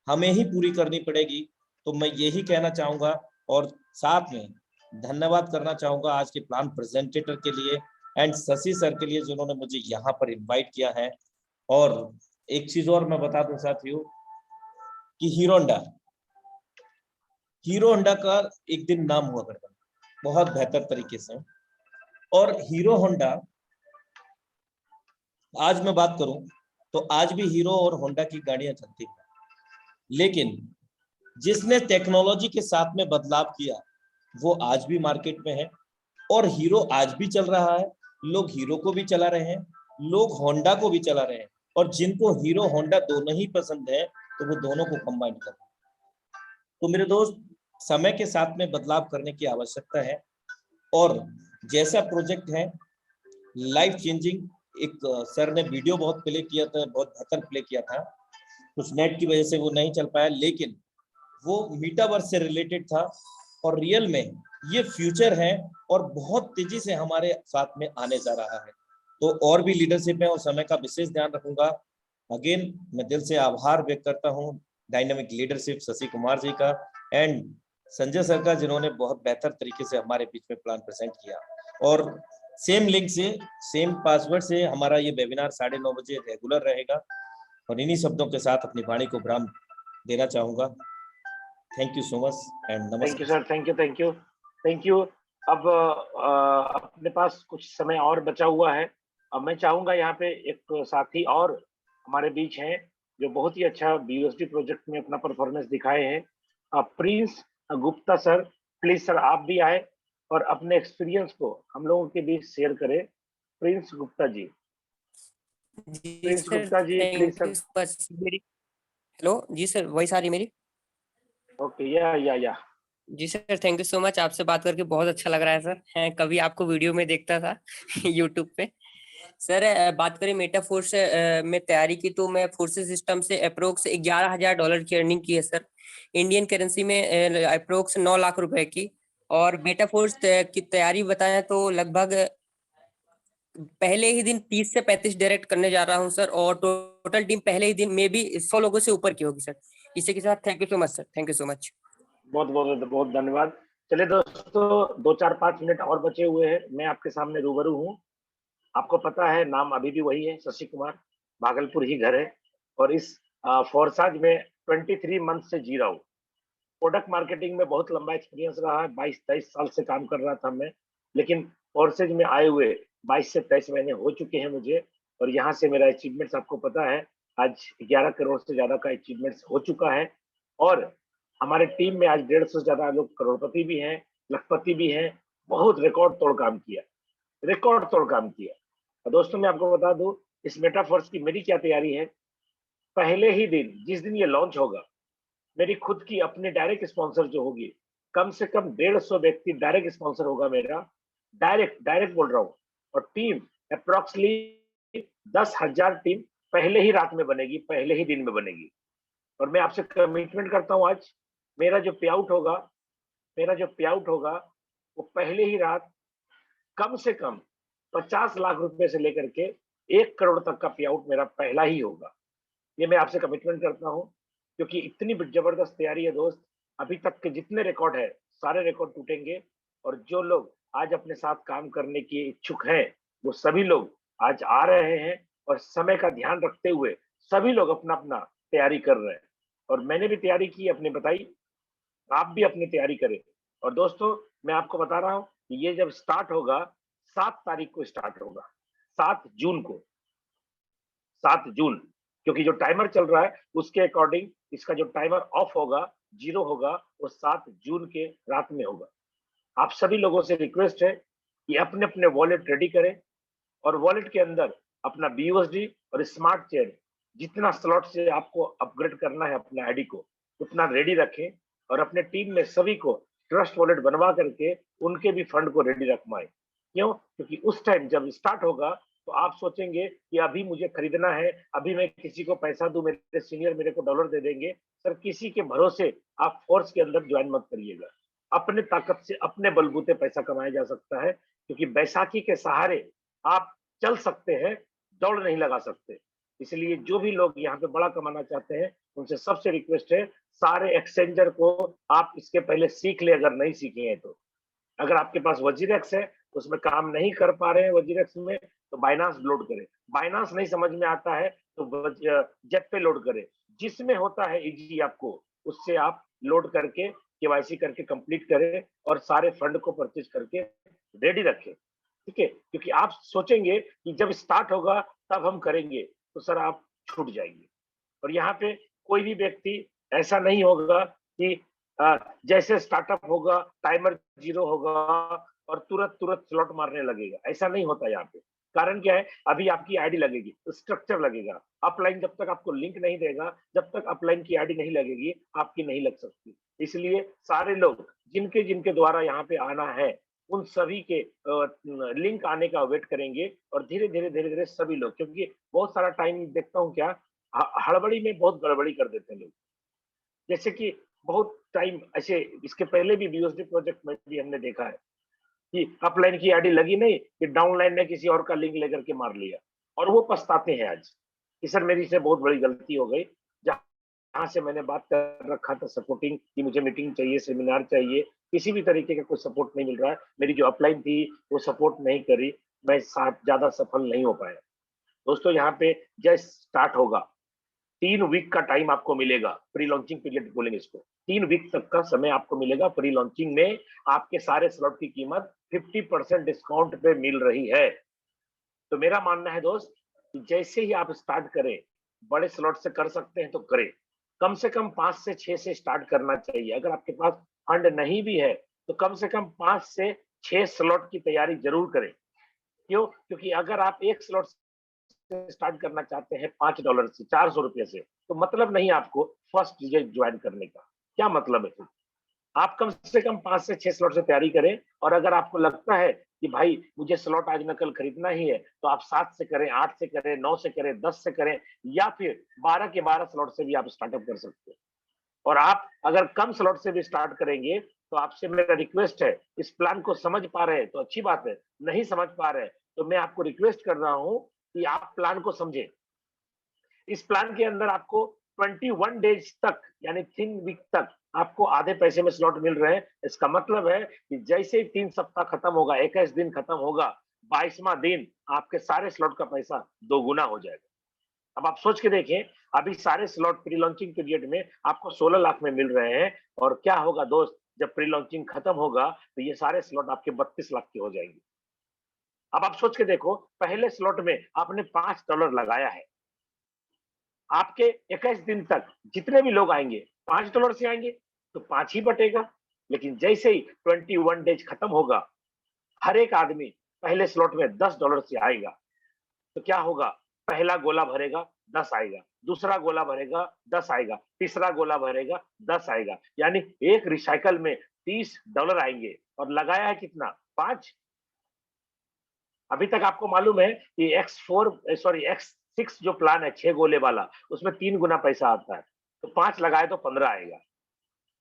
हमें ही पूरी करनी पड़ेगी। तो मैं यही कहना चाहूंगा और साथ में धन्यवाद करना चाहूंगा आज के प्लान प्रेजेंटेटर के लिए एंड शशि सर के लिए, जिन्होंने मुझे यहाँ पर इनवाइट किया है। और एक चीज और मैं बता दूं साथियों कि हीरो होंडा का एक दिन नाम हुआ करता बहुत बेहतर तरीके से। और हीरो होंडा, आज मैं बात करूं तो आज भी हीरो और होंडा की गाड़ियां चलती हैं, लेकिन जिसने टेक्नोलॉजी के साथ में बदलाव किया वो आज भी मार्केट में है। और हीरो आज भी चल रहा है, लोग हीरो को भी चला रहे हैं, लोग होंडा को भी चला रहे हैं। और जिनको हीरो होंडा दोनों ही पसंद है तो वो दोनों को कंबाइन कर रहे हैं। तो मेरे दोस्त, समय के साथ में बदलाव करने की आवश्यकता है। और जैसा प्रोजेक्ट है लाइफ चेंजिंग, एक सर ने वीडियो बहुत प्ले किया था, बहुत बेहतर प्ले किया था, कुछ नेट की वजह से वो नहीं चल पाया, लेकिन वो मीटावर्स से रिलेटेड था। और रियल में ये फ्यूचर है और बहुत तेजी से हमारे साथ में आने जा रहा है। तो और भी लीडरशिप है और समय का विशेष ध्यान रखूंगा। अगेन मैं दिल से आभार व्यक्त करता हूँ डायनामिक लीडरशिप शशि कुमार जी का एंड संजय सर का, जिन्होंने बहुत बेहतर तरीके से हमारे बीच में प्लान प्रेजेंट किया। और सेम लिंक से, सेम पासवर्ड से हमारा ये वेबिनार 9:30 बजे रेगुलर रहेगा। और इन्हीं शब्दों के साथ अपनी वाणी को विराम देना चाहूंगा। Thank you so much and नमस्कार। Thank you sir, thank you. अब अपने पास कुछ समय और बचा हुआ है। अब मैं चाहूंगा यहाँ पे एक साथी और हमारे बीच हैं जो बहुत ही अच्छा बीयूएसडी प्रोजेक्ट में अपना परफॉर्मेंस दिखाए हैं। Prince Gupta sir, please sir आप भी आए और अपने एक्सपीरियंस को हम लोगों के बीच शेयर करें। Prince Gupta ji, Prince Gupta ji please sir. Hello जी सर, वॉइस आ रही मेरी? ओके, या जी sir, thank you so much. आपसे बात करके बहुत अच्छा लग रहा है सर। कभी आपको वीडियो में देखता था यूट्यूब पे। सर बात करें मेटाफोर्स में तैयारी की, तो मैं फोर्सेस सिस्टम से अप्रोक्स $11,000 की अर्निंग की है सर। इंडियन करेंसी में अप्रोक्स 9 लाख रुपए की। और मेटाफोर्स की तैयारी बताएं तो लगभग पहले ही दिन 30 से 35 डायरेक्ट करने जा रहा हूं सर। और टोटल टीम पहले ही दिन में भी 100 लोगों से ऊपर की होगी सर। इसी के साथ thank you so much sir, thank you so much. बहुत धन्यवाद। चलिए दोस्तों, 2-4-5 मिनट और बचे हुए हैं। मैं आपके सामने रूबरू हूँ। आपको पता है नाम अभी भी वही है, शशि कुमार, भागलपुर ही घर है। और इस फोरसाज में 23 मंथ से जी रहा हूँ। प्रोडक्ट मार्केटिंग में बहुत लंबा एक्सपीरियंस रहा है, 22-23 साल से काम कर रहा था मैं। लेकिन फोर्सेज में आए हुए 22 से 23 महीने हो चुके हैं मुझे। और यहाँ से मेरा अचीवमेंट्स आपको पता है, आज 11 करोड़ से ज्यादा का अचीवमेंट्स हो चुका है। और हमारे टीम में आज 150 से ज्यादा लोग करोड़पति भी हैं, लखपति भी हैं, बहुत रिकॉर्ड तोड़ काम किया, रिकॉर्ड तोड़ काम किया। और दोस्तों मैं आपको बता दूं, इस मेटाफोर्स की मेरी क्या तैयारी है। पहले ही दिन, जिस दिन ये लॉन्च होगा, मेरी खुद की अपनी डायरेक्ट स्पॉन्सर जो होगी, कम से कम 150 व्यक्ति डायरेक्ट स्पॉन्सर होगा मेरा, डायरेक्ट बोल रहा हूँ। और टीम अप्रोक्सीमेटली 10,000 टीम पहले ही रात में बनेगी, पहले ही दिन में बनेगी। और मैं आपसे कमिटमेंट करता हूँ, आज मेरा जो पे आउट होगा वो पहले ही रात कम से कम 50 लाख रुपए से लेकर के 1 करोड़ तक का पे आउट मेरा पहला ही होगा। ये मैं आपसे कमिटमेंट करता हूँ, क्योंकि इतनी जबरदस्त तैयारी है दोस्त। अभी तक के जितने रिकॉर्ड है सारे रिकॉर्ड टूटेंगे, और जो लोग आज अपने साथ काम करने के इच्छुक हैं वो सभी लोग आज आ रहे हैं, और समय का ध्यान रखते हुए सभी लोग अपना अपना तैयारी कर रहे हैं। और मैंने भी तैयारी की, अपने बताई, आप भी अपनी तैयारी करें। और दोस्तों मैं आपको बता रहा हूँ कि ये जब स्टार्ट होगा, 7 तारीख को स्टार्ट होगा, 7 जून को, 7 जून, क्योंकि जो टाइमर चल रहा है उसके अकॉर्डिंग इसका जो टाइमर ऑफ होगा, 0 होगा, वो 7 जून के रात में होगा। आप सभी लोगों से रिक्वेस्ट है कि अपने अपने वॉलेट रेडी करें, और वॉलेट के अंदर अपना BUSD और स्मार्ट चेन, जितना स्लॉट से आपको अपग्रेड करना है अपने आईडी को, उतना रेडी रखें, और अपने टीम में सभी को ट्रस्ट वॉलेट बनवा करके उनके भी फंड को रेडी रखवाएं। क्यों? क्योंकि उस टाइम जब स्टार्ट होगा तो आप सोचेंगे कि अभी मुझे खरीदना है, अभी मैं किसी को पैसा दूं, मेरे सीनियर मेरे को डॉलर दे देंगे। सर, किसी के भरोसे आप फोर्स के अंदर ज्वाइन मत करिएगा। अपने ताकत से, अपने बलबूते पैसा कमाया जा सकता है, क्योंकि बैसाखी के सहारे आप चल सकते हैं, दौड़ नहीं लगा सकते। इसलिए जो भी लोग यहाँ पे बड़ा कमाना चाहते हैं, उनसे सबसे रिक्वेस्ट है, सारे एक्सचेंजर को आप इसके पहले सीख ले, अगर नहीं सीखे हैं तो। अगर आपके पास वजीरेक्स है, उसमें काम नहीं कर पा रहे हैं वजीरेक्स में, तो बाइनांस लोड करें। बाइनांस नहीं समझ में आता है तो जेट पे लोड करें। जिसमें होता है इजी आपको, उससे आप लोड करके केवाईसी करके कंप्लीट करें, और सारे फंड को परचेज करके रेडी रखें। ठीक है? क्योंकि आप सोचेंगे कि जब स्टार्ट होगा तब हम करेंगे, तो सर आप छूट जाएंगे। और यहाँ पे कोई भी व्यक्ति ऐसा नहीं होगा कि जैसे स्टार्टअप होगा टाइमर 0 होगा और तुरंत स्लॉट मारने लगेगा, ऐसा नहीं होता यहाँ पे। कारण क्या है? अभी आपकी आईडी लगेगी, स्ट्रक्चर लगेगा। अपलाइन जब तक आपको लिंक नहीं देगा, जब तक अपलाइन की आईडी नहीं लगेगी, आपकी नहीं लग सकती। इसलिए सारे लोग जिनके जिनके द्वारा यहाँ पे आना है, उन सभी के लिंक आने का वेट करेंगे, और धीरे धीरे सभी लोग, क्योंकि बहुत सारा टाइम देखता हूँ क्या, हड़बड़ी में बहुत गड़बड़ी कर देते हैं लोग। जैसे कि बहुत टाइम ऐसे, इसके पहले भी BUSD प्रोजेक्ट में भी हमने देखा है कि अपलाइन की आईडी लगी नहीं, कि डाउनलाइन ने किसी और का लिंक लेकर के मार लिया, और वो पछताते हैं आज कि सर मेरी से बहुत बड़ी गलती हो गई। जहां से मैंने बात कर रखा था सपोर्टिंग कि मुझे मीटिंग चाहिए, सेमिनार चाहिए, किसी भी तरीके का कोई सपोर्ट नहीं मिल रहा है। मेरी जो अपलाइन थी वो सपोर्ट नहीं करी, मैं ज्यादा सफल नहीं हो पाया। दोस्तों यहाँ पे जैसे स्टार्ट होगा, 3 वीक का टाइम आपको मिलेगा, प्री लॉन्चिंग पीरियड बोलेंगे इसको। 3 वीक तक का समय आपको मिलेगा। प्री लॉन्चिंग में आपके सारे स्लॉट की कीमत 50% डिस्काउंट पे मिल रही है। तो मेरा मानना है दोस्त कि जैसे ही आप स्टार्ट करें, बड़े स्लॉट से कर सकते हैं तो करें। कम से कम 5 से 6 से स्टार्ट करना चाहिए। अगर आपके पास फंड नहीं भी है तो कम से कम 5 से 6 स्लॉट की तैयारी जरूर करें। क्यों? क्योंकि अगर आप एक स्लॉट स्टार्ट करना चाहते हैं $5 से, 400 रुपए से, तो मतलब नहीं आपको फर्स्ट ज्वाइन करने का। क्या मतलब है? आप कम से कम 5 से 6 स्लॉट से तैयारी करें। और अगर आपको लगता है कि भाई मुझे स्लॉट आज न कल खरीदना ही है, तो आप 7 से करें, 8 से करें, 9 से करें, 10 से करें, या फिर 12 के 12 स्लॉट से भी आप स्टार्टअप कर सकते हैं। और आप अगर कम स्लॉट से भी स्टार्ट करेंगे तो आपसे मेरा रिक्वेस्ट है, इस प्लान को समझ पा रहे हैं तो अच्छी बात है, नहीं समझ पा रहे हैं तो मैं आपको रिक्वेस्ट कर रहा हूं कि आप प्लान को समझें। इस प्लान के अंदर आपको 21 डेज तक, यानी 3 वीक तक आपको आधे पैसे में स्लॉट मिल रहे हैं। इसका मतलब है कि जैसे ही 3 सप्ताह खत्म होगा, 21 दिन खत्म होगा, 22वां दिन आपके सारे स्लॉट का पैसा 2 गुना हो जाएगा। अब आप सोच के देखें, अभी सारे स्लॉट प्री लॉन्चिंग पीरियड में आपको 16 लाख में मिल रहे हैं, और क्या होगा दोस्त, जब प्री लॉन्चिंग खत्म होगा तो ये सारे स्लॉट आपके 32 लाख के हो जाएंगे। अब आप सोच के देखो, पहले स्लॉट में आपने $5 लगाया है, आपके 21 दिन तक जितने भी लोग आएंगे $5 से आएंगे, तो 5 ही बटेगा। लेकिन जैसे ही 21 डेज खत्म होगा, हर एक आदमी पहले स्लॉट में $10 से आएगा, तो क्या होगा, पहला गोला भरेगा 10 आएगा, दूसरा गोला भरेगा 10 आएगा, तीसरा गोला भरेगा 10 आएगा, यानी एक रिसाइकल में $30 आएंगे। और लगाया है कितना, 5। अभी तक आपको मालूम है कि X6 जो प्लान है 6 गोले वाला, उसमें 3 गुना पैसा आता है, तो 5 लगाए तो 15 आएगा।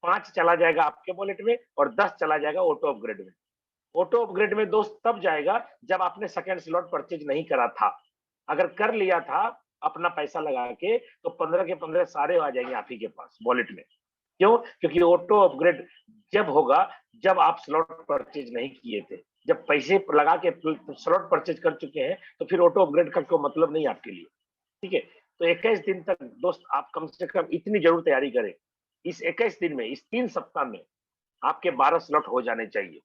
5 चला जाएगा आपके वॉलेट में और 10 चला जाएगा ऑटो अपग्रेड में। ऑटो अपग्रेड में दोस्त तब जाएगा जब आपने सेकंड स्लॉट परचेज नहीं करा था। अगर कर लिया था अपना पैसा लगा के, तो 15 के 15 सारे आ जाएंगे आप ही के पास वॉलेट में। क्यों? क्योंकि ऑटो अपग्रेड जब होगा जब आप स्लॉट परचेज नहीं किए थे। जब पैसे लगा के स्लॉट परचेज कर चुके हैं, तो फिर ऑटो अपग्रेड का कोई मतलब नहीं आपके लिए। ठीक है, तो 21 दिन तक दोस्त आप कम से कम इतनी जरूर तैयारी करें, इस 21 दिन में, इस 3 सप्ताह में आपके 12 स्लॉट हो जाने चाहिए।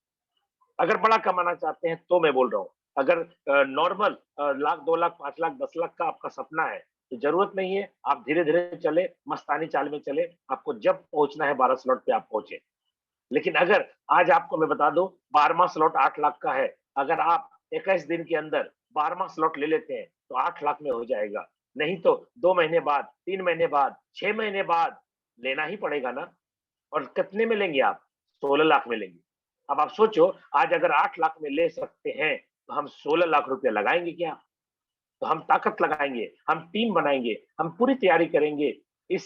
अगर बड़ा कमाना चाहते हैं तो मैं बोल रहा हूँ, अगर नॉर्मल लाख, 2 लाख, 5 लाख, 10 लाख का आपका सपना है, तो जरूरत नहीं है, आप धीरे धीरे चले, मस्तानी चाल में चले, आपको जब पहुंचना है 12 स्लॉट पे आप पहुंचे। लेकिन अगर आज आपको मैं बता दूं 12वां स्लॉट 8 लाख का है, अगर आप 21 दिन के अंदर 12वां स्लॉट ले लेते हैं तो 8 लाख में हो जाएगा। नहीं तो 2 महीने बाद, 3 महीने बाद, 6 महीने बाद लेना ही पड़ेगा ना। और कितने में लेंगे आप? 16 लाख में लेंगे। अब आप सोचो, आज अगर 8 लाख में ले सकते हैं तो हम 16 लाख रुपए लगाएंगे क्या? तो हम ताकत लगाएंगे, हम टीम बनाएंगे, हम पूरी तैयारी करेंगे। इस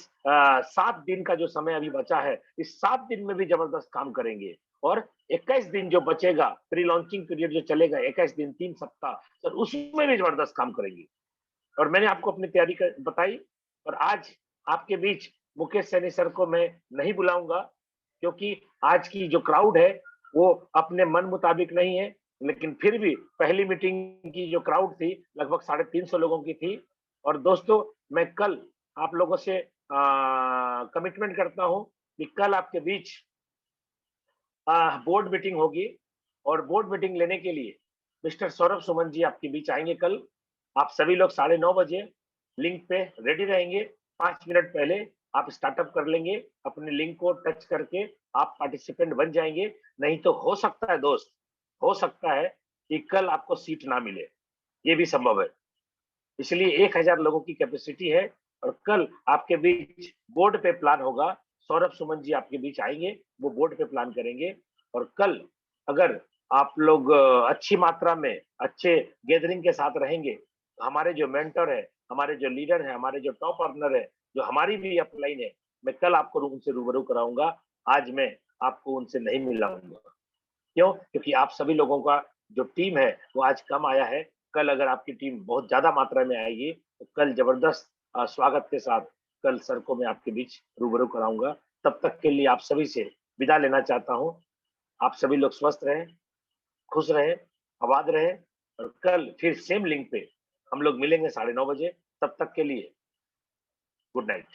7 दिन का जो समय अभी बचा है, इस 7 दिन में भी जबरदस्त काम करेंगे। और 21 दिन जो बचेगा, प्री लॉन्चिंग पीरियड जो चलेगा 21 दिन, 3 सप्ताह, तो उसमें भी जबरदस्त काम करेंगे। और मैंने आपको अपनी तैयारी बताई। और आज आपके बीच मुकेश सैनी सर को मैं नहीं बुलाऊंगा, क्योंकि आज की जो क्राउड है वो अपने मन मुताबिक नहीं है। लेकिन फिर भी पहली मीटिंग की जो क्राउड थी लगभग 350 लोगों की थी। और दोस्तों, मैं कल आप लोगों से कमिटमेंट करता हूं कि कल आपके बीच बोर्ड मीटिंग होगी। और बोर्ड मीटिंग लेने के लिए मिस्टर सौरभ सुमन जी आपके बीच आएंगे कल। आप सभी लोग 9:30 बजे लिंक पे रेडी रहेंगे। 5 मिनट पहले आप स्टार्टअप कर लेंगे, अपने लिंक को टच करके आप पार्टिसिपेंट बन जाएंगे। नहीं तो हो सकता है दोस्त, हो सकता है कि कल आपको सीट ना मिले, ये भी संभव है। इसलिए 1000 लोगों की कैपेसिटी है और कल आपके बीच बोर्ड पे प्लान होगा। सौरभ सुमन जी आपके बीच आएंगे, वो बोर्ड पे प्लान करेंगे। और कल अगर आप लोग अच्छी मात्रा में अच्छे गैदरिंग के साथ रहेंगे, तो हमारे जो मेंटर है, हमारे जो लीडर है, हमारे जो टॉप अर्नर है, जो हमारी भी अपलाइन है, मैं कल आपको उनसे रूबरू कराऊंगा। आज मैं आपको उनसे नहीं मिलाऊंगा। क्यों? क्योंकि आप सभी लोगों का जो टीम है वो आज कम आया है। कल अगर आपकी टीम बहुत ज्यादा मात्रा में आएगी तो कल जबरदस्त स्वागत के साथ कल सर को मैं आपके बीच रूबरू कराऊंगा। तब तक के लिए आप सभी से विदा लेना चाहता हूं। आप सभी लोग स्वस्थ रहें, खुश रहें, आबाद रहें। और कल फिर सेम लिंक पे हम लोग मिलेंगे 9:30 बजे। तब तक के लिए गुड नाइट।